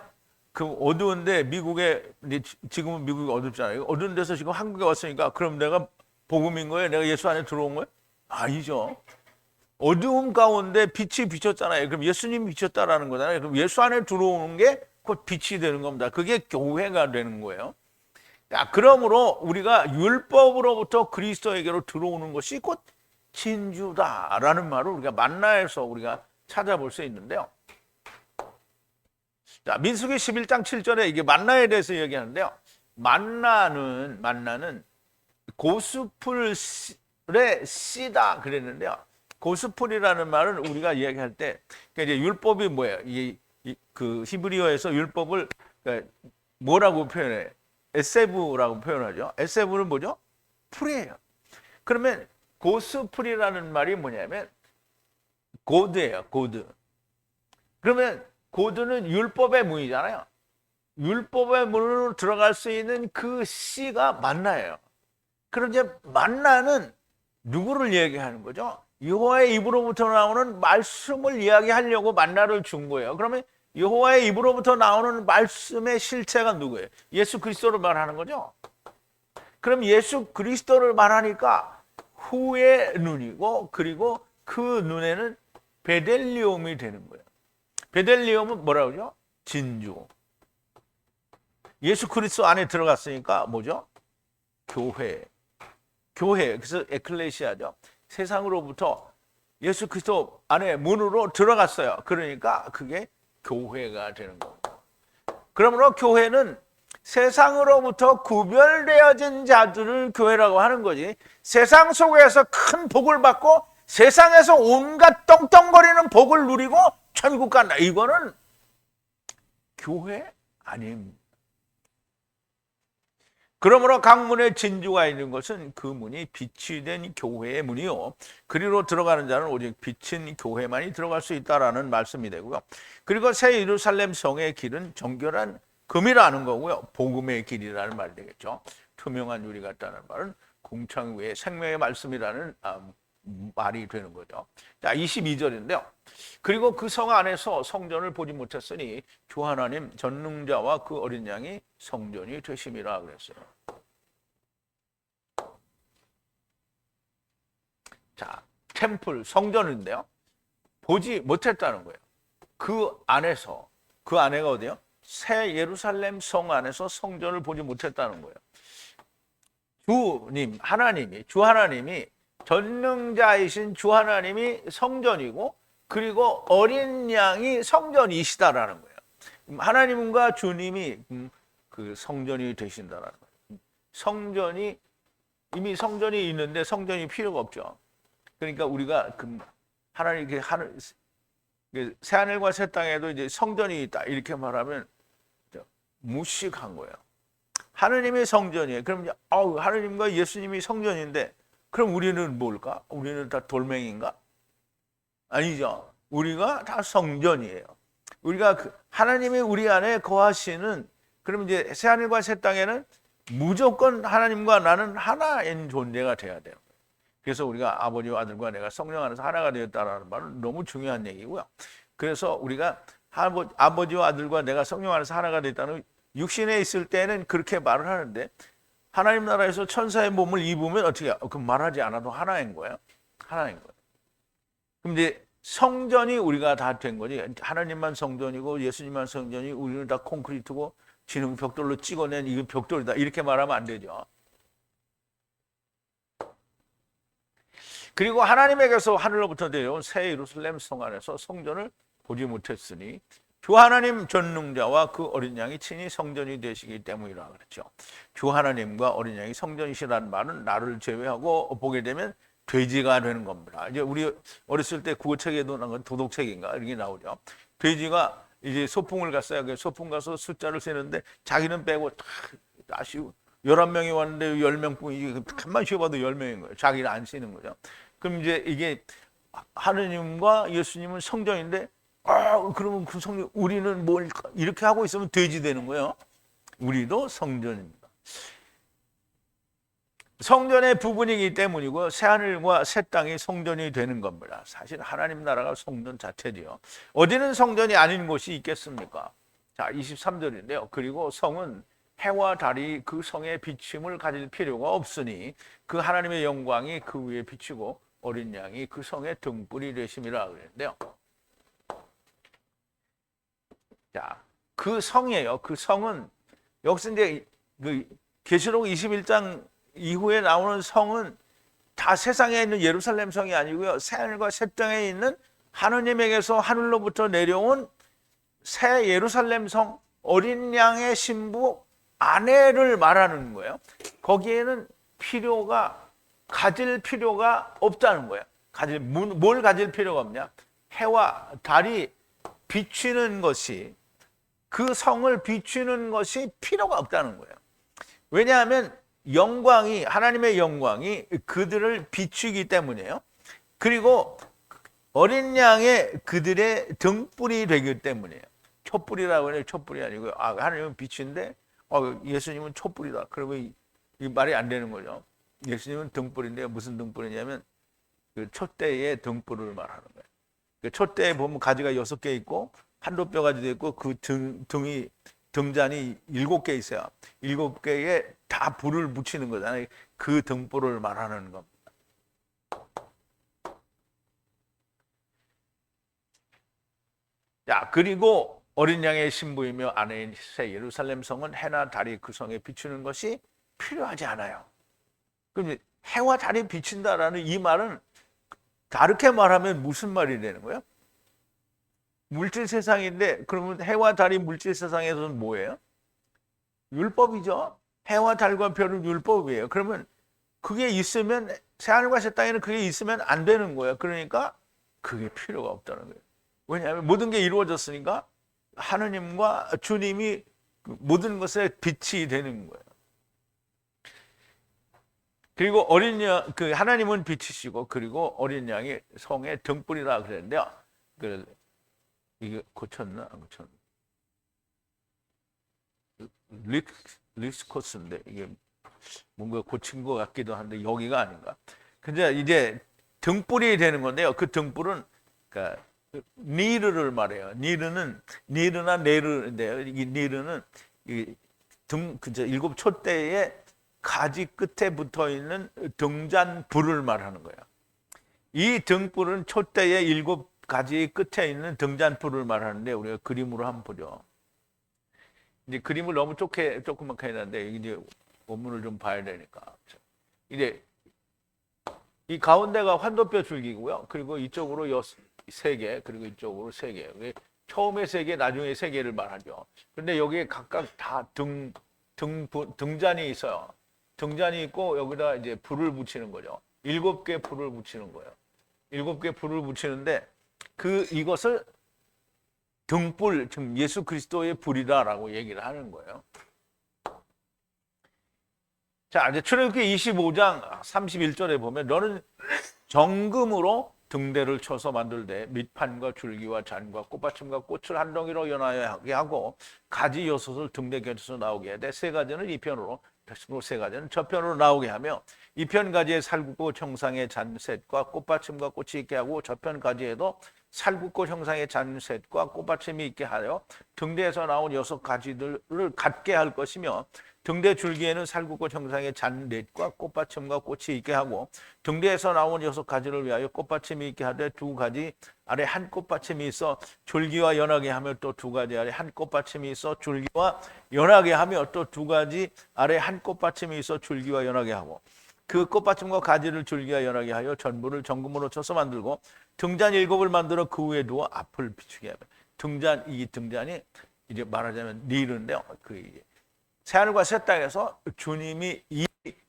그 어두운데, 미국에, 지금은 미국이 어둡잖아요. 어두운 데서 지금 한국에 왔으니까 그럼 내가 복음인 거예요? 내가 예수 안에 들어온 거예요? 아니죠. 어두움 가운데 빛이 비쳤잖아요. 그럼 예수님이 비쳤다라는 거잖아요. 그럼 예수 안에 들어오는 게 곧 빛이 되는 겁니다. 그게 교회가 되는 거예요. 자, 그러므로 우리가 율법으로부터 그리스도에게로 들어오는 것이 곧 진주다라는 말을 우리가 만나에서 우리가 찾아볼 수 있는데요. 자, 민수기 11장 7절에 이게 만나에 대해서 얘기하는데요. 만나는 고수풀의 씨다 그랬는데요. 고수풀이라는 말은 우리가 이야기할 때, 그러니까 이제 율법이 뭐예요? 그 히브리어에서 율법을 그러니까 뭐라고 표현해? 에세브라고 표현하죠. 에세브는 뭐죠? 풀이에요. 그러면 고수풀이라는 말이 뭐냐면 고드예요. 고드. 그러면 고드는 율법의 문이잖아요. 율법의 문으로 들어갈 수 있는 그 씨가 만나예요. 그럼 이제 만나는 누구를 얘기하는 거죠? 여호와의 입으로부터 나오는 말씀을 이야기하려고 만나를 준 거예요. 그러면 여호와의 입으로부터 나오는 말씀의 실체가 누구예요? 예수 그리스도를 말하는 거죠. 그럼 예수 그리스도를 말하니까 후의 눈이고, 그리고 그 눈에는 베델리움이 되는 거예요. 베델리움은 뭐라고 그러죠? 진주. 예수 그리스도 안에 들어갔으니까 뭐죠? 교회. 그래서 에클레시아죠. 세상으로부터 예수 그리스도 안에 문으로 들어갔어요. 그러니까 그게 교회가 되는 겁니다. 그러므로 교회는 세상으로부터 구별되어진 자들을 교회라고 하는 거지, 세상 속에서 큰 복을 받고 세상에서 온갖 떵떵거리는 복을 누리고 천국 간다, 이거는 교회 아닙니다. 그러므로 각 문에 진주가 있는 것은 그 문이 빛이 된 교회의 문이요, 그리로 들어가는 자는 오직 빛인 교회만이 들어갈 수 있다라는 말씀이 되고요. 그리고 새 예루살렘 성의 길은 정결한 금이라는 거고요, 복음의 길이라는 말이 되겠죠. 투명한 유리 같다는 말은 궁창 위에 생명의 말씀이라는 말이 되는 거죠. 자, 22절인데요. 그리고 그 성 안에서 성전을 보지 못했으니 주 하나님 전능자와 그 어린 양이 성전이 되심이라 그랬어요. 자, 템플, 성전인데요. 보지 못했다는 거예요. 그 안에가 어디요? 새 예루살렘 성 안에서 성전을 보지 못했다는 거예요. 주 하나님이 전능자이신 주 하나님이 성전이고, 그리고 어린 양이 성전이시다라는 거예요. 하나님과 주님이 그 성전이 되신다라는 거예요. 이미 성전이 있는데 성전이 필요가 없죠. 그러니까 우리가 하나님 새 하늘과 새 땅에도 이제 성전이 있다 이렇게 말하면 무식한 거예요. 하느님이 성전이에요. 그럼 이제 하느님과 예수님이 성전인데 그럼 우리는 뭘까? 우리는 다 돌멩이인가? 아니죠. 우리가 다 성전이에요. 우리가 하나님이 우리 안에 거하시는, 그럼 이제 새 하늘과 새 땅에는 무조건 하나님과 나는 하나인 존재가 돼야 돼요. 그래서 우리가 아버지와 아들과 내가 성령 안에서 하나가 되었다는 말은 너무 중요한 얘기고요. 그래서 우리가 아버지와 아들과 내가 성령 안에서 하나가 됐다는, 육신에 있을 때는 그렇게 말을 하는데 하나님 나라에서 천사의 몸을 입으면 어떻게 해요? 그럼 말하지 않아도 하나인 거예요. 하나인 거예요. 그럼 이제 성전이 우리가 다 된 거지. 하나님만 성전이고 예수님만 성전이 우리는 다 콘크리트고 지능 벽돌로 찍어낸 이 벽돌이다. 이렇게 말하면 안 되죠. 그리고 하나님에게서 하늘로부터 내려온 새 예루살렘 성 안에서 성전을 보지 못했으니 주 하나님 전능자와 그 어린 양이 친히 성전이 되시기 때문이라 그랬죠. 주 하나님과 어린 양이 성전이시라는 말은 나를 제외하고 보게 되면 돼지가 되는 겁니다. 이제 우리 어렸을 때 국어책에도 나온 도덕책인가 이렇게 나오죠. 돼지가 이제 소풍을 갔어요. 소풍 가서 숫자를 세는데 자기는 빼고 다시 11명이 왔는데 10명뿐이지 가만 쉬어봐도 10명인 거예요. 자기는 안 쉬는 거죠. 그럼 이제 이게 하느님과 예수님은 성전인데 그러면 그 성전 우리는 뭘 이렇게 하고 있으면 돼지 되는 거예요. 우리도 성전입니다. 성전의 부분이기 때문이고 새하늘과 새 땅이 성전이 되는 겁니다. 사실 하나님 나라가 성전 자체지요. 어디는 성전이 아닌 곳이 있겠습니까? 자, 23절인데요. 그리고 성은 해와 달이 그 성의 비침을 가질 필요가 없으니 그 하나님의 영광이 그 위에 비치고 어린 양이 그 성의 등불이 되심이라 그랬는데요. 자, 그 성이에요. 그 성은 여기서 이제 그 계시록 21장 이후에 나오는 성은 다 세상에 있는 예루살렘 성이 아니고요. 새하늘과 새 땅에 있는 하느님에게서 하늘로부터 내려온 새 예루살렘 성 어린 양의 신부 아내를 말하는 거예요. 거기에는 가질 필요가 없다는 거예요. 뭘 가질 필요가 없냐? 해와 달이 비추는 것이 그 성을 비추는 것이 필요가 없다는 거예요. 왜냐하면 하나님의 영광이 그들을 비추기 때문이에요. 그리고 어린 양의 그들의 등불이 되기 때문이에요. 촛불이라고 해요. 촛불이 아니고요. 하나님은 빛인데 예수님은 촛불이다. 그러면 이 말이 안 되는 거죠. 예수님은 등불인데 무슨 등불이냐면 그 촛대의 등불을 말하는 거예요. 그 촛대에 보면 가지가 6개 있고 한도 뼈가지도 있고 그 등잔이 7개 있어요. 7개에 다 불을 붙이는 거잖아요. 그 등불을 말하는 겁니다. 자, 그리고 어린 양의 신부이며 아내인 새 예루살렘 성은 해나 달이 그 성에 비추는 것이 필요하지 않아요. 그럼 해와 달이 비친다라는 이 말은 다르게 말하면 무슨 말이 되는 거예요? 물질 세상인데 그러면 해와 달이 물질 세상에서는 뭐예요? 율법이죠. 해와 달과 별은 율법이에요. 그러면 그게 있으면 새하늘과 새 땅에는 그게 있으면 안 되는 거예요. 그러니까 그게 필요가 없다는 거예요. 왜냐하면 모든 게 이루어졌으니까 하느님과 주님이 모든 것에 빛이 되는 거예요. 그리고 어린 양, 하나님은 빛이시고 그리고 어린 양이 성의 등불이라 그랬는데요. 이게 고쳤나? 안 고쳤나? 리스코스인데 이게 뭔가 고친 것 같기도 한데 여기가 아닌가? 근데 이제 등불이 되는 건데요. 그 등불은 그러니까 니르를 말해요. 니르나 네르인데요. 이 니르는 일곱 촛대의 가지 끝에 붙어 있는 등잔불을 말하는 거예요. 이 등불은 촛대의 7가지 끝에 있는 등잔불을 말하는데 우리가 그림으로 한번 보죠. 이제 그림을 너무 조그맣게 해놨는데 이제 원문을 좀 봐야 되니까. 이제 이 가운데가 환도뼈 줄기고요. 그리고 이쪽으로 3개, 그리고 이쪽으로 3개. 처음에 3개, 나중에 3개를 말하죠. 근데 여기에 각각 다 등잔이 있어요. 등잔이 있고 여기다 이제 불을 붙이는 거죠. 7개 불을 붙이는 거예요. 7개 불을 붙이는데 이것을 등불, 즉 예수 그리스도의 불이다라고 얘기를 하는 거예요. 자, 이제 출애굽기 25장 31절에 보면 너는 정금으로 등대를 쳐서 만들되 밑판과 줄기와 잔과 꽃받침과 꽃을 한 덩이로 연하게 하고 가지 6을 등대 곁에서 나오게 해야 돼. 3가지는 이 편으로, 3가지는 저 편으로 나오게 하며 이 편 가지에 살구꽃 형상의 잔셋과 꽃받침과 꽃이 있게 하고 저 편 가지에도 살구꽃 형상의 잔셋과 꽃받침이 있게 하여 등대에서 나온 6가지들을 갖게 할 것이며 등대 줄기에는 살구꽃 형상의 잔렛과 꽃받침과 꽃이 있게 하고 등대에서 나온 6가지를 위하여 꽃받침이 있게 하되 2가지 아래 한 꽃받침이 있어 줄기와 연하게 하며 또 2가지 아래 한 꽃받침이 있어 줄기와 연하게 하며 또 2가지 아래 한 꽃받침이 있어 줄기와 연하게 하고 그 꽃받침과 가지를 줄기와 연하게 하여 전부를 정금으로 쳐서 만들고 등잔 7을 만들어 그 위에 두어 앞을 비추게 하며 이 등잔이 이제 말하자면 닐인데요. 그 새하늘과 새 땅에서 주님이 이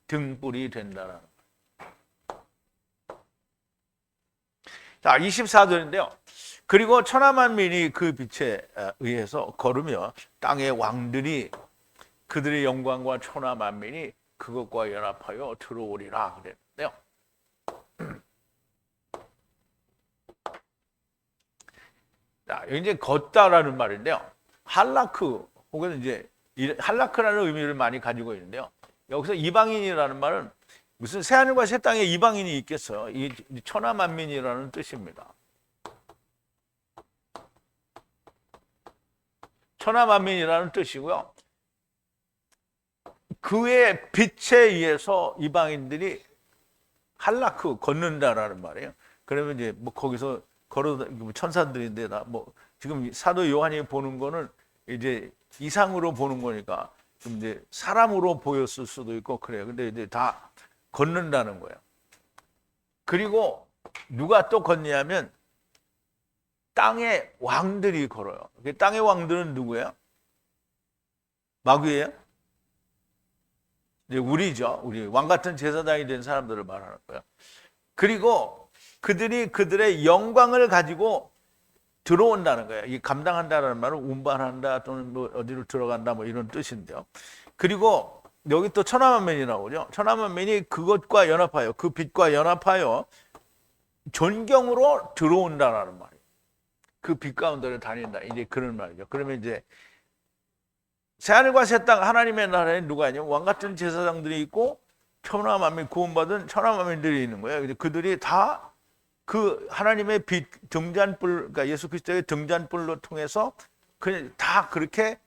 등불이 된다는. 자, 24절인데요. 그리고 천하만민이 그 빛에 의해서 걸으며 땅의 왕들이 그들의 영광과 천하만민이 그것과 연합하여 들어오리라 그랬는데요. 자, 여기 이제 걷다라는 말인데요. 할라크 혹은 이제 할라크라는 의미를 많이 가지고 있는데요. 여기서 이방인이라는 말은 무슨 새하늘과 새 땅에 이방인이 있겠어요. 이 천하만민이라는 뜻입니다. 천하만민이라는 뜻이고요. 그의 빛에 의해서 이방인들이 할라크 걷는다라는 말이에요. 그러면 이제 뭐 거기서 걸어 천사들인데다 뭐 지금 사도 요한이 보는 거는 이제 이상으로 보는 거니까 좀 이제 사람으로 보였을 수도 있고 그래요. 근데 이제 다 걷는다는 거예요. 그리고 누가 또 걷냐면 땅의 왕들이 걸어요. 땅의 왕들은 누구예요? 마귀예요? 이제 우리죠. 우리 왕 같은 제사장이 된 사람들을 말하는 거예요. 그리고 그들이 그들의 영광을 가지고 들어온다는 거예요. 이 감당한다라는 말은 운반한다 또는 뭐 어디로 들어간다 뭐 이런 뜻인데요. 그리고 여기 또 천하만민이 나오죠. 천하만민이 그것과 연합하여 그 빛과 연합하여 존경으로 들어온다라는 말이에요. 그 빛 가운데를 다닌다. 이제 그런 말이죠. 그러면 이제 새하늘과 새 땅 하나님의 나라에 누가 있냐면 왕 같은 제사장들이 있고 천하만민 구원받은 천하만민들이 있는 거예요. 그들이 다 그 하나님의 빛 등잔불, 그러니까 예수 그리스도의 등잔불로 통해서 그냥 다 그렇게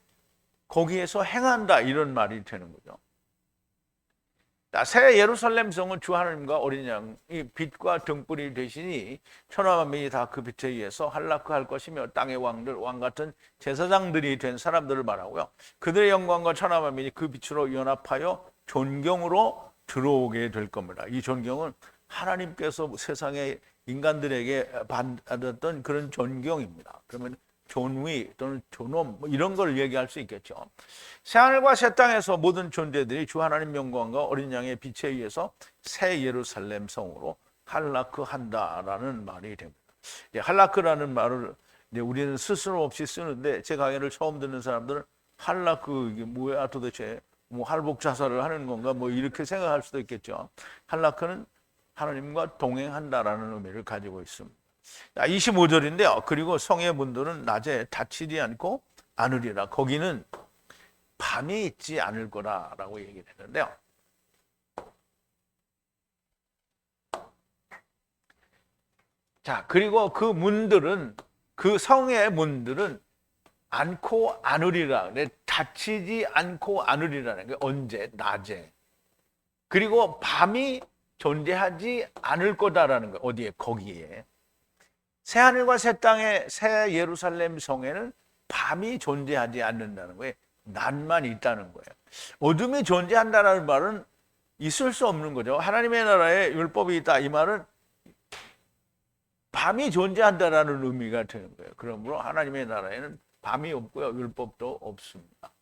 거기에서 행한다 이런 말이 되는 거죠. 새 예루살렘 성은 주 하나님과 어린 양이 빛과 등불이 되시니 천하만민이 다 그 빛에 의해서 할라크할 것이며 땅의 왕들, 왕 같은 제사장들이 된 사람들을 말하고요. 그들의 영광과 천하만민이 그 빛으로 연합하여 존경으로 들어오게 될 겁니다. 이 존경은 하나님께서 세상에 인간들에게 받았던 그런 존경입니다. 그러면 존위 또는 존엄 뭐 이런 걸 얘기할 수 있겠죠. 새하늘과 새 땅에서 모든 존재들이 주 하나님 영광과 어린 양의 빛에 의해서 새 예루살렘 성으로 할라크한다라는 말이 됩니다. 할라크라는 말을 우리는 스스럼 없이 쓰는데 제 강의를 처음 듣는 사람들은 할라크 이게 뭐야 도대체 뭐 할복 자살을 하는 건가 뭐 이렇게 생각할 수도 있겠죠. 할라크는 하나님과 동행한다라는 의미를 가지고 있습니다. 25절인데요. 그리고 성의 문들은 낮에 닫히지 않고 않으리라. 거기는 밤이 있지 않을 거라라고 얘기를 했는데요. 자, 그리고 그 문들은 그 성의 문들은 않고 않으리라. 닫히지 않고 않으리라는 게 언제? 낮에. 그리고 밤이 존재하지 않을 거다라는 거예요. 어디에? 거기에. 새하늘과 새 땅의 새 예루살렘 성에는 밤이 존재하지 않는다는 거예요. 낮만 있다는 거예요. 어둠이 존재한다는 말은 있을 수 없는 거죠. 하나님의 나라에 율법이 있다. 이 말은 밤이 존재한다는 의미가 되는 거예요. 그러므로 하나님의 나라에는 밤이 없고요. 율법도 없습니다.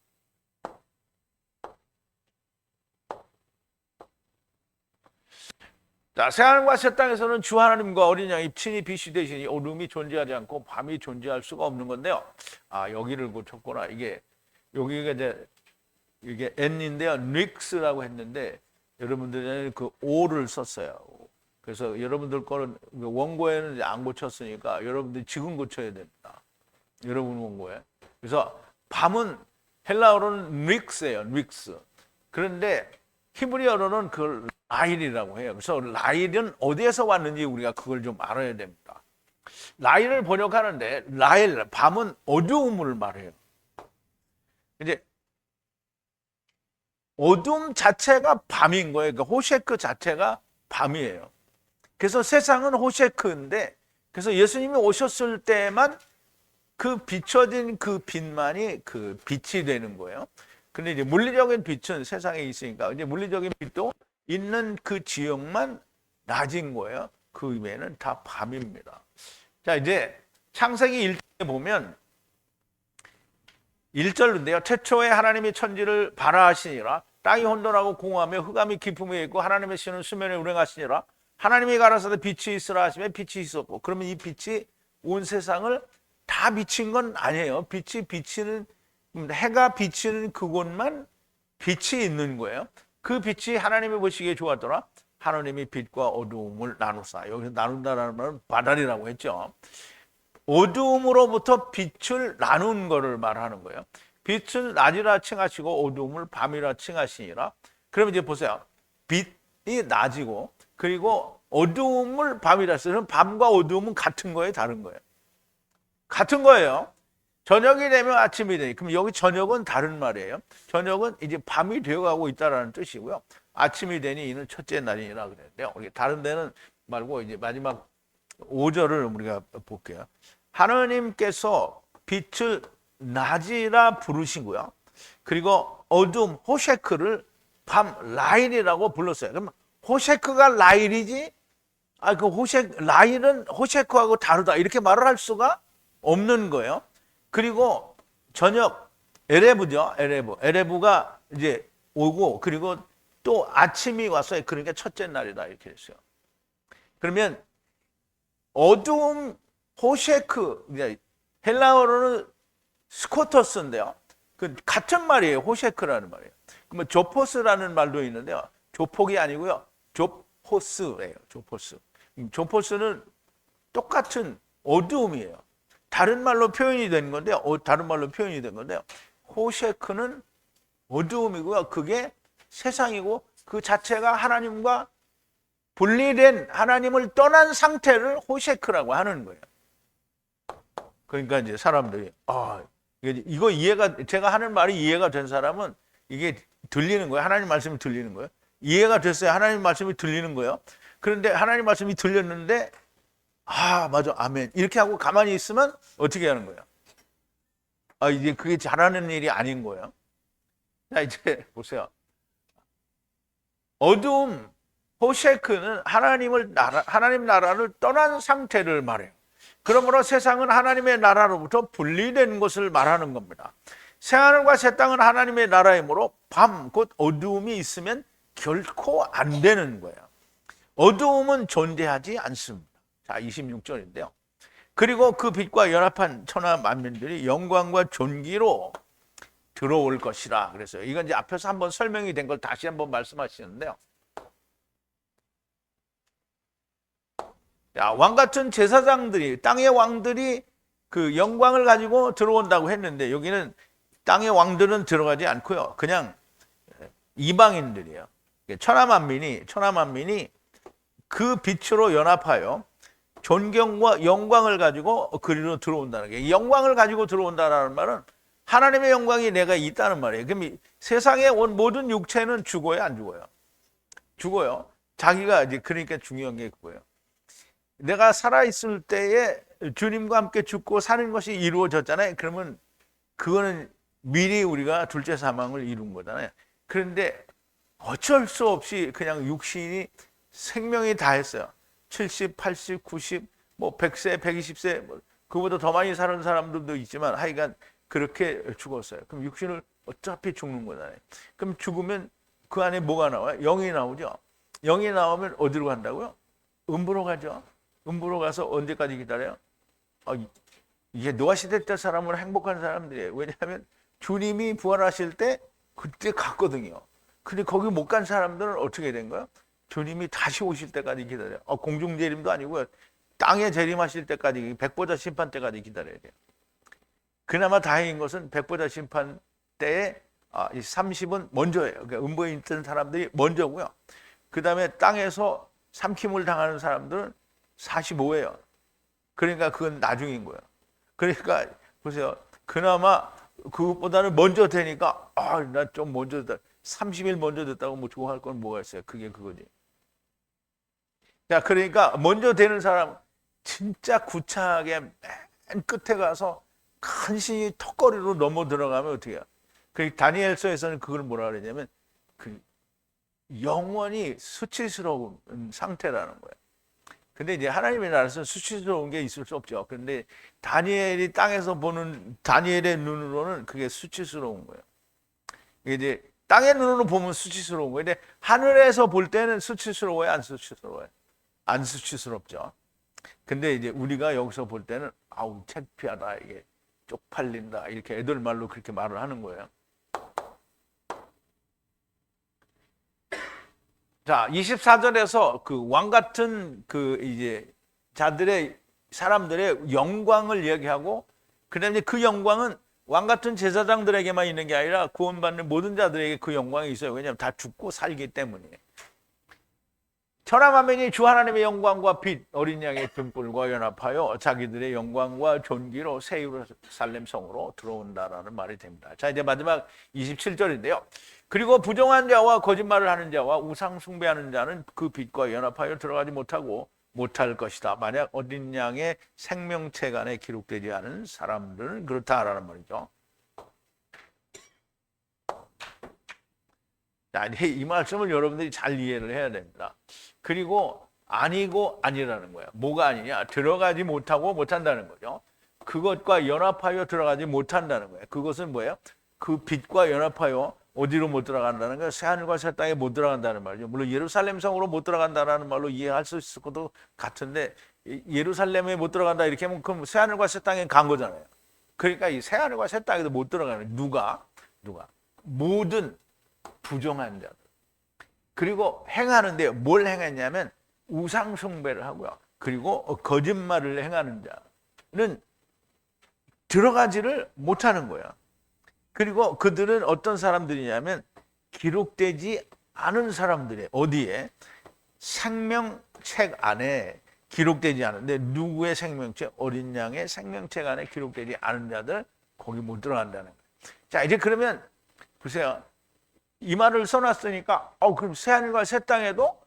자, 새하늘과 새 땅에서는 주 하나님과 어린 양이 친히 빛이 되시니 어둠이 존재하지 않고 밤이 존재할 수가 없는 건데요. 아, 여기를 고쳤구나. 여기가 이게 N인데요. 닉스라고 했는데 여러분들은 그 O를 썼어요. 그래서 여러분들 거는 원고에는 이제 안 고쳤으니까 여러분들이 지금 고쳐야 됩니다. 여러분 원고에. 그래서 밤은 헬라어로는 닉스예요. 닉스. 그런데 히브리어로는 그걸 라일이라고 해요. 그래서 라일은 어디에서 왔는지 우리가 그걸 좀 알아야 됩니다. 라일을 번역하는데 라일, 밤은 어두움을 말해요. 이제 어둠 자체가 밤인 거예요. 그러니까 호셰크 자체가 밤이에요. 그래서 세상은 호셰크인데, 그래서 예수님이 오셨을 때만 그 비춰진 그 빛만이 그 빛이 되는 거예요. 근데 이제 물리적인 빛은 세상에 있으니까 이제 물리적인 빛도 있는 그 지역만 낮인 거예요. 그 외에는 다 밤입니다. 자, 이제 창세기 1장에 보면 1절인데요. 태초에 하나님이 천지를 발화하시니라. 땅이 혼돈하고 공허하며 흑암이 깊음에 있고 하나님의 신은 수면에 운행하시니라. 하나님이 가라사대 빛이 있으라 하시며 빛이 있었고. 그러면 이 빛이 온 세상을 다 비친 건 아니에요. 빛이 비치는, 해가 비치는 그곳만 빛이 있는 거예요. 그 빛이 하나님이 보시기에 좋았더라. 하나님이 빛과 어두움을 나누사. 여기서 나눈다라는 말은 바다리라고 했죠. 어두움으로부터 빛을 나눈 거를 말하는 거예요. 빛을 낮이라 칭하시고 어두움을 밤이라 칭하시니라. 그러면 이제 보세요. 빛이 낮이고 그리고 어두움을 밤이라 쓰면 밤과 어두움은 같은 거예요, 다른 거예요? 같은 거예요. 저녁이 되면 아침이 되니. 그럼 여기 저녁은 다른 말이에요. 저녁은 이제 밤이 되어가고 있다라는 뜻이고요. 아침이 되니 이는 첫째 날이니라 그랬는데요. 우리 다른 데는 말고 이제 마지막 5절을 우리가 볼게요. 하나님께서 빛을 낮이라 부르시고요. 그리고 어둠 호셰크를 밤 라일이라고 불렀어요. 그럼 호셰크가 라일이지? 라일은 호셰크하고 다르다. 이렇게 말을 할 수가 없는 거예요. 그리고 저녁 에레브죠. 에레브가 이제 오고 그리고 또 아침이 왔어요. 그러니까 첫째 날이다 이렇게 했어요. 그러면 어두움 호셰크, 헬라어로는 스코터스인데요. 그 같은 말이에요. 호셰크라는 말이에요. 그러면 조포스라는 말도 있는데요. 조폭이 아니고요. 조포스예요. 조포스. 조포스는 똑같은 어두움이에요. 다른 말로 표현이 된 건데요. 호셰크는 어두움이고요. 그게 세상이고 그 자체가 하나님과 분리된 하나님을 떠난 상태를 호셰크라고 하는 거예요. 그러니까 이제 사람들이 이거 제가 하는 말이 이해가 된 사람은 이게 들리는 거예요. 하나님 말씀이 들리는 거예요. 이해가 됐어요. 하나님 말씀이 들리는 거예요. 그런데 하나님 말씀이 들렸는데 맞아, 아멘 이렇게 하고 가만히 있으면 어떻게 하는 거예요? 이제 그게 잘하는 일이 아닌 거예요. 자, 이제 보세요. 어두움 호셰크는 하나님 나라를 떠난 상태를 말해요. 그러므로 세상은 하나님의 나라로부터 분리된 것을 말하는 겁니다. 새하늘과 새 땅은 하나님의 나라이므로 밤, 곧 어두움이 있으면 결코 안 되는 거예요. 어두움은 존재하지 않습니다. 자, 26절인데요. 그리고 그 빛과 연합한 천하 만민들이 영광과 존귀로 들어올 것이라 그랬어요. 이건 이제 앞에서 한번 설명이 된 걸 다시 한번 말씀하시는데요. 자, 왕 같은 제사장들이, 땅의 왕들이 그 영광을 가지고 들어온다고 했는데 여기는 땅의 왕들은 들어가지 않고요. 그냥 이방인들이에요. 천하 만민이 그 빛으로 연합하여 존경과 영광을 가지고 그리로 들어온다는 게, 영광을 가지고 들어온다는 말은 하나님의 영광이 내가 있다는 말이에요. 그럼 세상에 온 모든 육체는 죽어요, 안 죽어요? 죽어요. 자기가 이제 그러니까 중요한 게 그거예요. 내가 살아있을 때에 주님과 함께 죽고 사는 것이 이루어졌잖아요. 그러면 그거는 미리 우리가 둘째 사망을 이룬 거잖아요. 그런데 어쩔 수 없이 그냥 육신이 생명이 다 했어요. 70, 80, 90, 100세, 120세, 그보다 더 많이 사는 사람들도 있지만 하여간 그렇게 죽었어요. 그럼 육신을 어차피 죽는 거잖아요. 그럼 죽으면 그 안에 뭐가 나와요? 영이 나오죠. 영이 나오면 어디로 간다고요? 음부로 가죠. 음부로 가서 언제까지 기다려요? 이게 노아시대 때 사람은 행복한 사람들이에요. 왜냐하면 주님이 부활하실 때 그때 갔거든요. 근데 거기 못 간 사람들은 어떻게 된 거예요? 주님이 다시 오실 때까지 기다려요. 공중 재림도 아니고요. 땅에 재림하실 때까지, 백보자 심판 때까지 기다려야 돼요. 그나마 다행인 것은 백보자 심판 때에 30은 먼저예요. 그러니까 음부에 있던 사람들이 먼저고요. 그 다음에 땅에서 삼킴을 당하는 사람들은 45예요. 그러니까 그건 나중인 거예요. 그러니까 보세요. 그나마 그것보다는 먼저 되니까 나 좀 먼저 30일 먼저 됐다고 뭐 좋아할 건 뭐가 있어요? 그게 그거지. 자, 그러니까 먼저 되는 사람 진짜 구차하게 맨 끝에 가서 간신히 턱걸이로 넘어 들어가면 어떻게 해요? 그 다니엘서에서는 그걸 뭐라 그러냐면 그 영원히 수치스러운 상태라는 거예요. 근데 이제 하나님의 나라에서는 수치스러운 게 있을 수 없죠. 그런데 다니엘이 땅에서 보는 다니엘의 눈으로는 그게 수치스러운 거예요. 이제 땅의 눈으로 보면 수치스러운 거예요. 근데 하늘에서 볼 때는 수치스러워요, 안 수치스러워요? 안 수치스럽죠. 근데 이제 우리가 여기서 볼 때는 아우 창피하다, 이게 쪽팔린다, 이렇게 애들 말로 그렇게 말을 하는 거예요. 자, 24절에서 그 왕 같은 그 이제 사람들의 영광을 이야기하고, 그다음에 그 영광은 왕 같은 제사장들에게만 있는 게 아니라 구원받는 모든 자들에게 그 영광이 있어요. 왜냐하면 다 죽고 살기 때문이에요. 천하만민이 주 하나님의 영광과 빛 어린 양의 등불과 연합하여 자기들의 영광과 존귀로 새 예루살렘 성으로 들어온다라는 말이 됩니다. 자, 이제 마지막 27절인데요. 그리고 부정한 자와 거짓말을 하는 자와 우상 숭배하는 자는 그 빛과 연합하여 들어가지 못할 것이다. 만약 어린 양의 생명책 안에 기록되지 않은 사람들은 그렇다라는 말이죠. 자, 이 말씀을 여러분들이 잘 이해를 해야 됩니다. 그리고 아니고 아니라는 거예요. 뭐가 아니냐? 들어가지 못하고 못한다는 거죠. 그것과 연합하여 들어가지 못한다는 거예요. 그것은 뭐예요? 그 빛과 연합하여 어디로 못 들어간다는 거예요? 새하늘과 새 땅에 못 들어간다는 말이죠. 물론 예루살렘 성으로 못 들어간다는 말로 이해할 수 있을 것도 같은데, 예루살렘에 못 들어간다 이렇게 하면 그럼 새하늘과 새 땅에 간 거잖아요. 그러니까 이 새하늘과 새 땅에도 못 들어가는 누가? 모든 부정한 자들. 그리고 행하는데 뭘 행했냐면 우상 숭배를 하고요. 그리고 거짓말을 행하는 자는 들어가지를 못하는 거예요. 그리고 그들은 어떤 사람들이냐면 기록되지 않은 사람들이에요. 어디에? 생명책 안에 기록되지 않은데, 누구의 생명책? 어린 양의 생명책 안에 기록되지 않은 자들, 거기 못 들어간다는 거예요. 자, 이제 그러면 보세요. 이 말을 써놨으니까 그럼 새하늘과 새 땅에도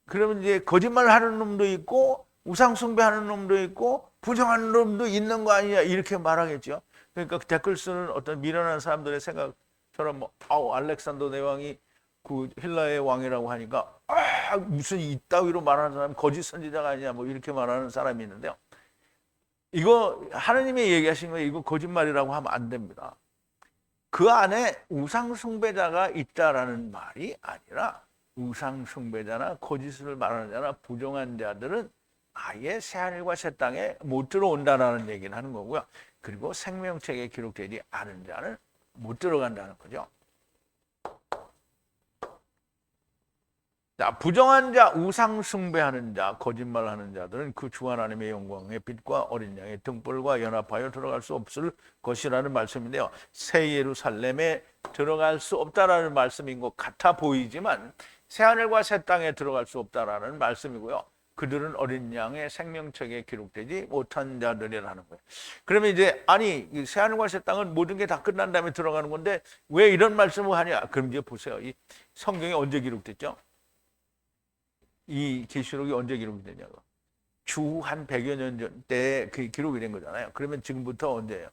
그러면 이제 거짓말하는 놈도 있고 우상 숭배하는 놈도 있고 부정하는 놈도 있는 거 아니냐, 이렇게 말하겠죠. 그러니까 댓글 쓰는 어떤 미련한 사람들의 생각처럼 알렉산더 대왕이 그 헬라의 왕이라고 하니까 무슨 이따위로 말하는 사람 거짓 선지자가 아니냐, 뭐 이렇게 말하는 사람이 있는데요. 이거 하나님이 얘기하신 거예요. 이거 거짓말이라고 하면 안 됩니다. 그 안에 우상 숭배자가 있다라는 말이 아니라 우상 숭배자나 거짓을 말하는 자나 부정한 자들은 아예 새하늘과 새 땅에 못 들어온다라는 얘기를 하는 거고요. 그리고 생명책에 기록되지 않은 자는 못 들어간다는 거죠. 자, 부정한 자, 우상 숭배하는 자, 거짓말하는 자들은 그 주 하나님의 영광의 빛과 어린 양의 등불과 연합하여 들어갈 수 없을 것이라는 말씀인데요. 새 예루살렘에 들어갈 수 없다라는 말씀인 것 같아 보이지만 새하늘과 새 땅에 들어갈 수 없다라는 말씀이고요. 그들은 어린 양의 생명책에 기록되지 못한 자들이라는 거예요. 그러면 이제 새하늘과 새 땅은 모든 게 다 끝난 다음에 들어가는 건데 왜 이런 말씀을 하냐? 그럼 이제 보세요. 이 성경에 언제 기록됐죠? 이 계시록이 언제 기록이 되냐고. 주 한 100여 년 전 때 그 기록이 된 거잖아요. 그러면 지금부터 언제예요?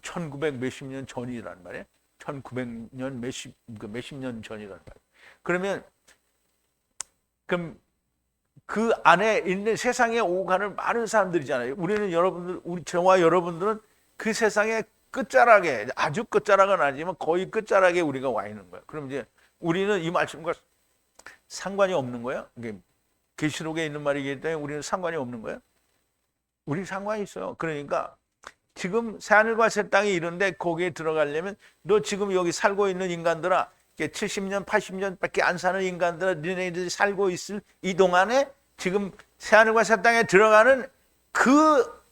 1900 몇십 년 전이란 말이에요. 1900년 몇십 년 전이란 말이에요. 그럼 그 안에 있는 세상에 오고 가는 많은 사람들이잖아요. 저와 여러분들은 그 세상의 끝자락에, 아주 끝자락은 아니지만 거의 끝자락에 우리가 와 있는 거예요. 그럼 이제 우리는 이 말씀과 상관이 없는 거예요. 이게 계시록에 있는 말이기 때문에 우리는 상관이 없는 거예요. 우리 상관이 있어요. 그러니까 지금 새하늘과 새 땅이 이런데 거기에 들어가려면 너 지금 여기 살고 있는 인간들아, 70년, 80년밖에 안 사는 인간들아, 너네들이 살고 있을 이 동안에 지금 새하늘과 새 땅에 들어가는 그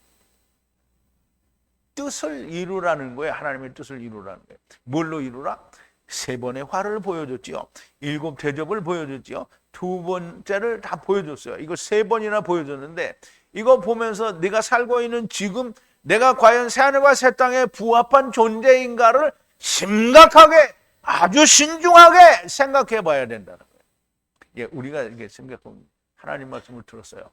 뜻을 이루라는 거예요. 하나님의 뜻을 이루라는 거예요. 뭘로 이루라? 3번의 화를 보여줬지요. 7 대접을 보여줬지요. 2번째를 다 보여줬어요. 이거 3번이나 보여줬는데 이거 보면서 내가 살고 있는 지금 내가 과연 새하늘과 새 땅에 부합한 존재인가를 심각하게 아주 신중하게 생각해 봐야 된다는 거예요. 예, 우리가 이게 생각하면 하나님 말씀을 들었어요.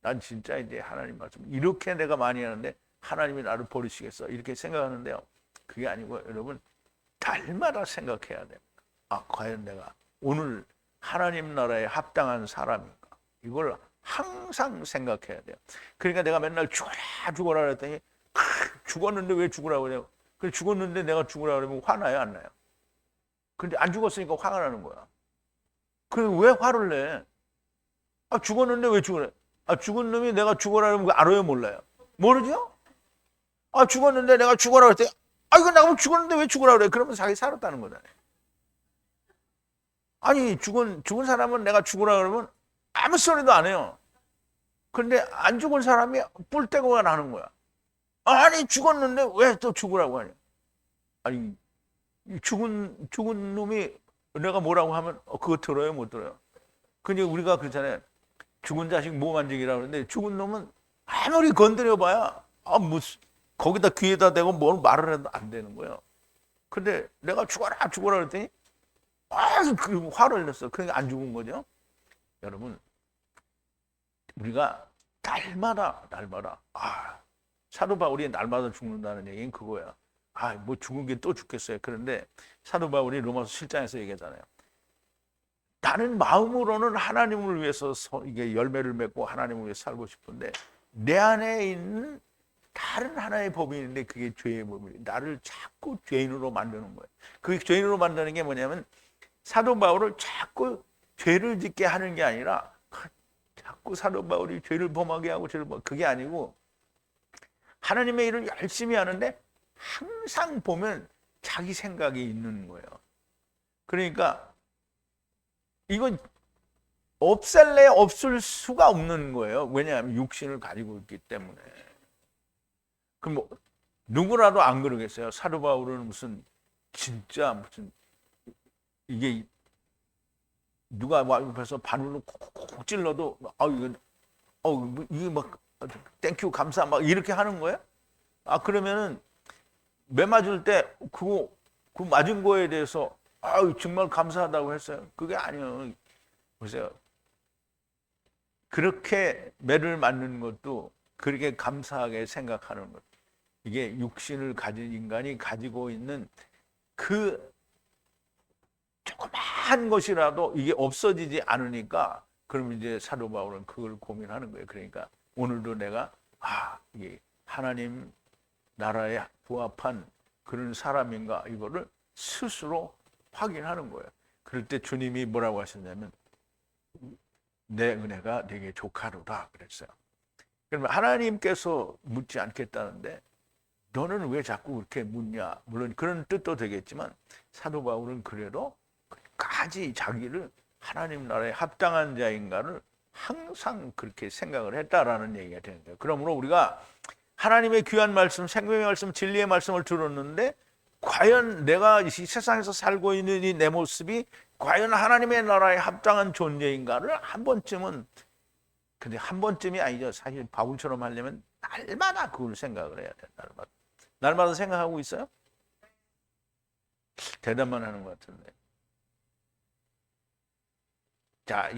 난 진짜 이제 하나님 말씀 이렇게 내가 많이 하는데 하나님이 나를 버리시겠어 이렇게 생각하는데요. 그게 아니고 여러분 날마다 생각해야 돼요. 아, 과연 내가 오늘 하나님 나라에 합당한 사람인가? 이걸 항상 생각해야 돼요. 그러니까 내가 맨날 죽어라 그랬더니 죽었는데 왜 죽으라고 그래요? 그래 죽었는데 내가 죽으라고 그러면 화나요, 안 나요? 근데 안 죽었으니까 화가 나는 거야. 그래 왜 화를 내? 아, 죽었는데 왜 죽으래? 아, 죽은 놈이 내가 죽어라 그러면 알아요, 몰라요? 모르죠? 아, 죽었는데 내가 죽어라 그랬더니 아, 이거 내가 죽었는데 왜 죽으라 그래? 그러면 자기 살았다는 거잖아요. 아니, 죽은 사람은 내가 죽으라 그러면 아무 소리도 안 해요. 근데 안 죽은 사람이 뿔떼고가 나는 거야. 아니, 죽었는데 왜 또 죽으라고 하냐? 아니, 죽은 놈이 내가 뭐라고 하면 그거 들어요, 못 들어요? 근데 우리가 그렇잖아요. 죽은 자식 뭐 만지기라고 그러는데 죽은 놈은 아무리 건드려봐야 무슨 거기다 귀에다 대고 뭘 말을 해도 안 되는 거예요. 근데 내가 죽어라 그랬더니 그 화를 냈어. 그러니까 안 죽은 거죠. 여러분, 우리가 날마다 사도 바울이 날마다 죽는다는 얘기는 그거야. 뭐 죽은 게 또 죽겠어요. 그런데 사도 바울이 로마서 7장에서 얘기하잖아요. 나는 마음으로는 하나님을 위해서 이게 열매를 맺고 하나님을 위해서 살고 싶은데 내 안에 있는 다른 하나의 법이 있는데 그게 죄의 법이에요. 나를 자꾸 죄인으로 만드는 거예요. 그 죄인으로 만드는 게 뭐냐면 사도 바울을 자꾸 죄를 짓게 하는 게 아니라 자꾸 사도 바울이 죄를 범하게 하고 그게 아니고 하나님의 일을 열심히 하는데 항상 보면 자기 생각이 있는 거예요. 그러니까 이건 없앨래 없을 수가 없는 거예요. 왜냐하면 육신을 가지고 있기 때문에. 그럼 뭐 누구라도 안 그러겠어요? 사도 바울은 무슨 이게 누가 와서 바늘로 콕콕 찔러도 이게 막 땡큐 감사 막 이렇게 하는 거예요? 그러면은 매 맞을 때 그 맞은 거에 대해서 정말 감사하다고 했어요. 그게 아니에요. 보세요. 그렇게 매를 맞는 것도 그렇게 감사하게 생각하는 것. 이게 육신을 가진 인간이 가지고 있는 그 조그마한 것이라도 이게 없어지지 않으니까 그럼 이제 사도 바울은 그걸 고민하는 거예요. 그러니까 오늘도 내가 이게 하나님 나라에 부합한 그런 사람인가 이거를 스스로 확인하는 거예요. 그럴 때 주님이 뭐라고 하셨냐면 내 은혜가 네게 족하도다 그랬어요. 그러면 하나님께서 묻지 않겠다는데 너는 왜 자꾸 그렇게 묻냐? 물론 그런 뜻도 되겠지만 사도 바울은 그래도 끝까지 자기를 하나님 나라에 합당한 자인가를 항상 그렇게 생각을 했다라는 얘기가 되는 거예요. 그러므로 우리가 하나님의 귀한 말씀, 생명의 말씀, 진리의 말씀을 들었는데 과연 내가 이 세상에서 살고 있는 이 내 모습이 과연 하나님의 나라에 합당한 존재인가를 한 번쯤은, 근데 한 번쯤이 아니죠. 사실 바울처럼 하려면 날마다 그걸 생각을 해야 돼. 날마다 생각하고 있어요? 대답만 하는 것 같은데. 자,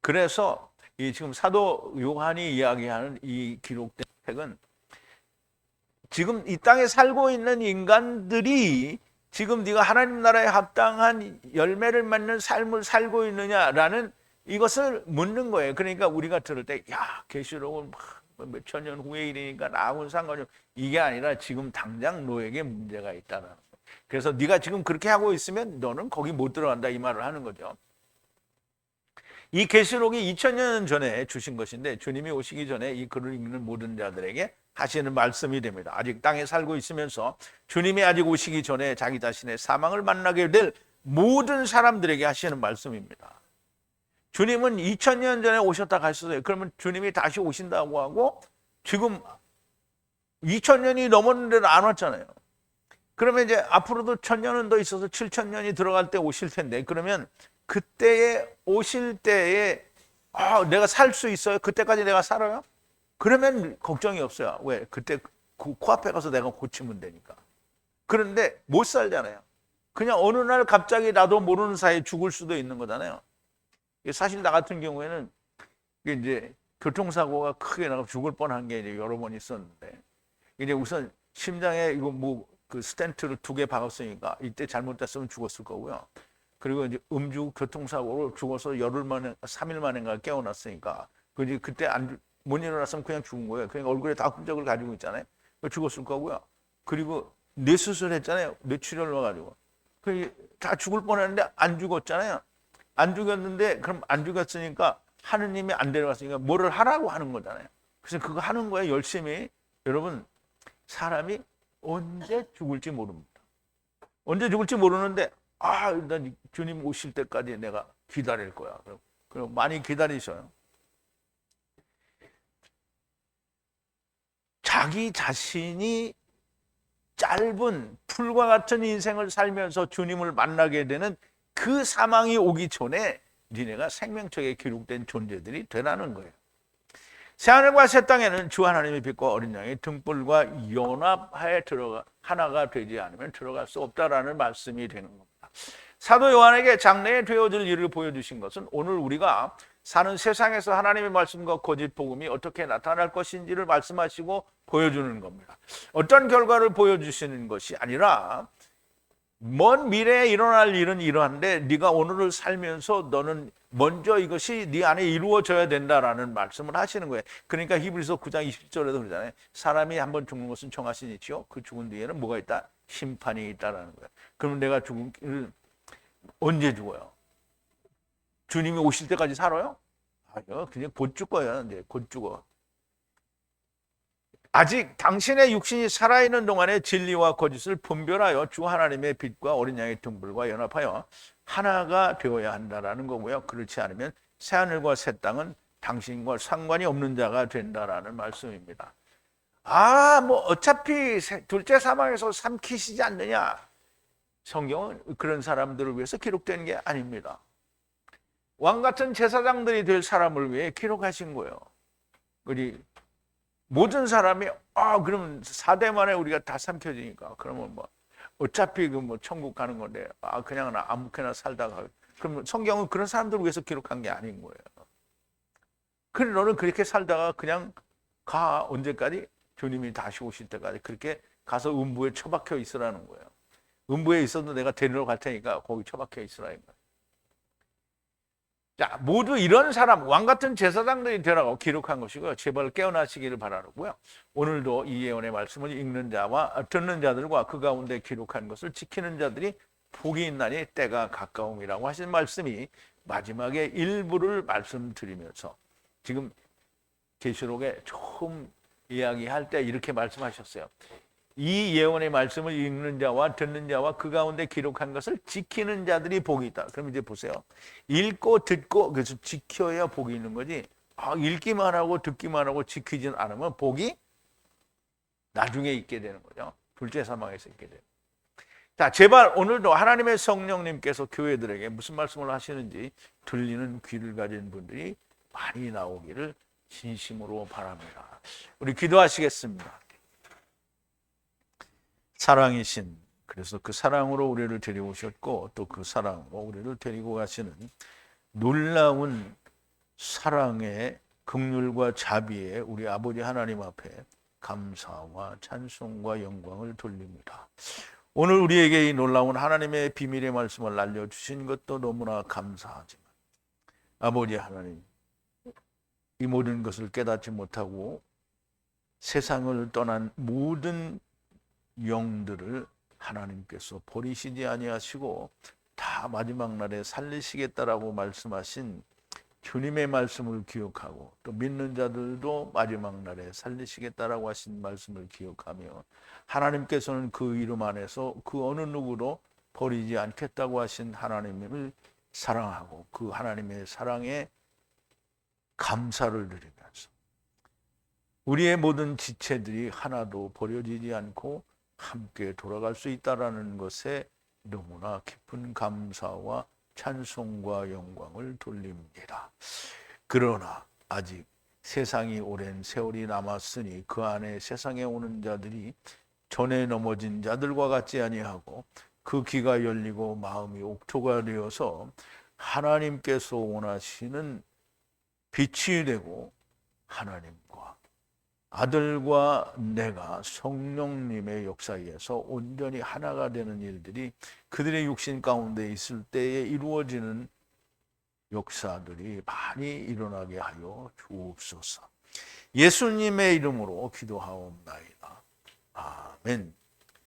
그래서 지금 사도 요한이 이야기하는 이 기록된 책은 지금 이 땅에 살고 있는 인간들이 지금 네가 하나님 나라에 합당한 열매를 맺는 삶을 살고 있느냐라는 이것을 묻는 거예요. 그러니까 우리가 들을 때 계시록은 몇천 년 후의 일이니까 나하고는 상관이 없어. 이게 아니라 지금 당장 너에게 문제가 있다는 거예요. 그래서 네가 지금 그렇게 하고 있으면 너는 거기 못 들어간다 이 말을 하는 거죠. 이 계시록이 2000년 전에 주신 것인데 주님이 오시기 전에 이 글을 읽는 모든 자들에게 하시는 말씀이 됩니다. 아직 땅에 살고 있으면서 주님이 아직 오시기 전에 자기 자신의 사망을 만나게 될 모든 사람들에게 하시는 말씀입니다. 주님은 2000년 전에 오셨다 가셨어요. 그러면 주님이 다시 오신다고 하고 지금 2000년이 넘었는데도 안 왔잖아요. 그러면 이제 앞으로도 1000년은 더 있어서 7000년이 들어갈 때 오실 텐데 그러면 그때에 오실 때에 내가 살 수 있어요? 그때까지 내가 살아요? 그러면 걱정이 없어요. 왜? 그때 코앞에 가서 내가 고치면 되니까. 그런데 못 살잖아요. 그냥 어느 날 갑자기 나도 모르는 사이에 죽을 수도 있는 거잖아요. 사실 나 같은 경우에는 이제 교통사고가 크게 나고 죽을 뻔한 게 이제 여러 번 있었는데, 이제 우선 심장에 이거 뭐 그 스텐트를 2개 박았으니까 이때 잘못됐으면 죽었을 거고요. 그리고 이제 음주 교통사고로 죽어서 열흘 만에 3일 만인가 깨어났으니까 그때 못 일어났으면 그냥 죽은 거예요. 그러니까 얼굴에 다 흔적을 가지고 있잖아요. 죽었을 거고요. 그리고 뇌 수술했잖아요. 뇌출혈 와가지고 다 죽을 뻔했는데 안 죽었잖아요. 안 죽였는데 그럼 안 죽였으니까 하느님이 안 데려갔으니까 뭐를 하라고 하는 거잖아요. 그래서 그거 하는 거에 열심히. 여러분, 사람이 언제 죽을지 모릅니다. 언제 죽을지 모르는데 난 주님 오실 때까지 내가 기다릴 거야. 그럼 많이 기다리셔요. 자기 자신이 짧은 풀과 같은 인생을 살면서 주님을 만나게 되는 그 사망이 오기 전에 니네가 생명책에 기록된 존재들이 되라는 거예요. 새하늘과 새 땅에는 주 하나님의 빛과 어린 양의 등불과 연합하에 하나가 되지 않으면 들어갈 수 없다라는 말씀이 되는 겁니다. 사도 요한에게 장래에 되어질 일을 보여주신 것은 오늘 우리가 사는 세상에서 하나님의 말씀과 거짓 복음이 어떻게 나타날 것인지를 말씀하시고 보여주는 겁니다. 어떤 결과를 보여주시는 것이 아니라 먼 미래에 일어날 일은 이러한데 네가 오늘을 살면서 너는 먼저 이것이 네 안에 이루어져야 된다라는 말씀을 하시는 거예요. 그러니까 히브리서 9장 20절에도 그러잖아요. 사람이 한번 죽는 것은 정하신 이치요. 그 죽은 뒤에는 뭐가 있다? 심판이 있다라는 거예요. 그러면 내가 언제 죽어요? 주님이 오실 때까지 살아요? 아니요. 그냥 곧 죽어요. 이제 곧 죽어. 아직 당신의 육신이 살아있는 동안에 진리와 거짓을 분별하여 주 하나님의 빛과 어린 양의 등불과 연합하여 하나가 되어야 한다라는 거고요. 그렇지 않으면 새하늘과 새 땅은 당신과 상관이 없는 자가 된다라는 말씀입니다. 뭐 어차피 둘째 사망에서 삼키시지 않느냐. 성경은 그런 사람들을 위해서 기록된 게 아닙니다. 왕 같은 제사장들이 될 사람을 위해 기록하신 거예요. 우리 모든 사람이 그러면 4대 만에 우리가 다 삼켜지니까 그러면 뭐 어차피 천국 가는 건데 그냥 아무렇게나 살다가, 그러면 성경은 그런 사람들을 위해서 기록한 게 아닌 거예요. 그래 너는 그렇게 살다가 그냥 가. 언제까지? 주님이 다시 오실 때까지 그렇게 가서 음부에 처박혀 있으라는 거예요. 음부에 있어도 내가 데리러 갈 테니까 거기 처박혀 있으라는 거예요. 자, 모두 이런 사람, 왕 같은 제사장들이 되라고 기록한 것이고요. 제발 깨어나시기를 바라고요. 오늘도 이 예언의 말씀을 읽는 자와 듣는 자들과 그 가운데 기록한 것을 지키는 자들이 복이 있나니 때가 가까움이라고 하신 말씀이 마지막에 일부를 말씀드리면서 지금 계시록에 처음 이야기할 때 이렇게 말씀하셨어요. 이 예언의 말씀을 읽는 자와 듣는 자와 그 가운데 기록한 것을 지키는 자들이 복이 있다. 그럼 이제 보세요. 읽고 듣고 그래서 지켜야 복이 있는 거지. 읽기만 하고 듣기만 하고 지키지 않으면 복이 나중에 있게 되는 거죠. 둘째 사망에서 있게 돼요. 자, 제발 오늘도 하나님의 성령님께서 교회들에게 무슨 말씀을 하시는지 들리는 귀를 가진 분들이 많이 나오기를 진심으로 바랍니다. 우리 기도하시겠습니다. 사랑이신, 그래서 그 사랑으로 우리를 데려오셨고 또 그 사랑으로 우리를 데리고 가시는 놀라운 사랑의 긍휼과 자비에 우리 아버지 하나님 앞에 감사와 찬송과 영광을 돌립니다. 오늘 우리에게 이 놀라운 하나님의 비밀의 말씀을 알려주신 것도 너무나 감사하지만 아버지 하나님, 이 모든 것을 깨닫지 못하고 세상을 떠난 모든 영들을 하나님께서 버리시지 아니하시고 다 마지막 날에 살리시겠다라고 말씀하신 주님의 말씀을 기억하고 또 믿는 자들도 마지막 날에 살리시겠다라고 하신 말씀을 기억하며 하나님께서는 그 이름 안에서 그 어느 누구도 버리지 않겠다고 하신 하나님을 사랑하고 그 하나님의 사랑에 감사를 드리면서 우리의 모든 지체들이 하나도 버려지지 않고 함께 돌아갈 수 있다라는 것에 너무나 깊은 감사와 찬송과 영광을 돌립니다. 그러나 아직 세상이 오랜 세월이 남았으니 그 안에 세상에 오는 자들이 전에 넘어진 자들과 같지 아니하고 그 귀가 열리고 마음이 옥토가 되어서 하나님께서 원하시는 빛이 되고 하나님과 아들과 내가 성령님의 역사에서 온전히 하나가 되는 일들이 그들의 육신 가운데 있을 때에 이루어지는 역사들이 많이 일어나게 하여 주옵소서. 예수님의 이름으로 기도하옵나이다. 아멘.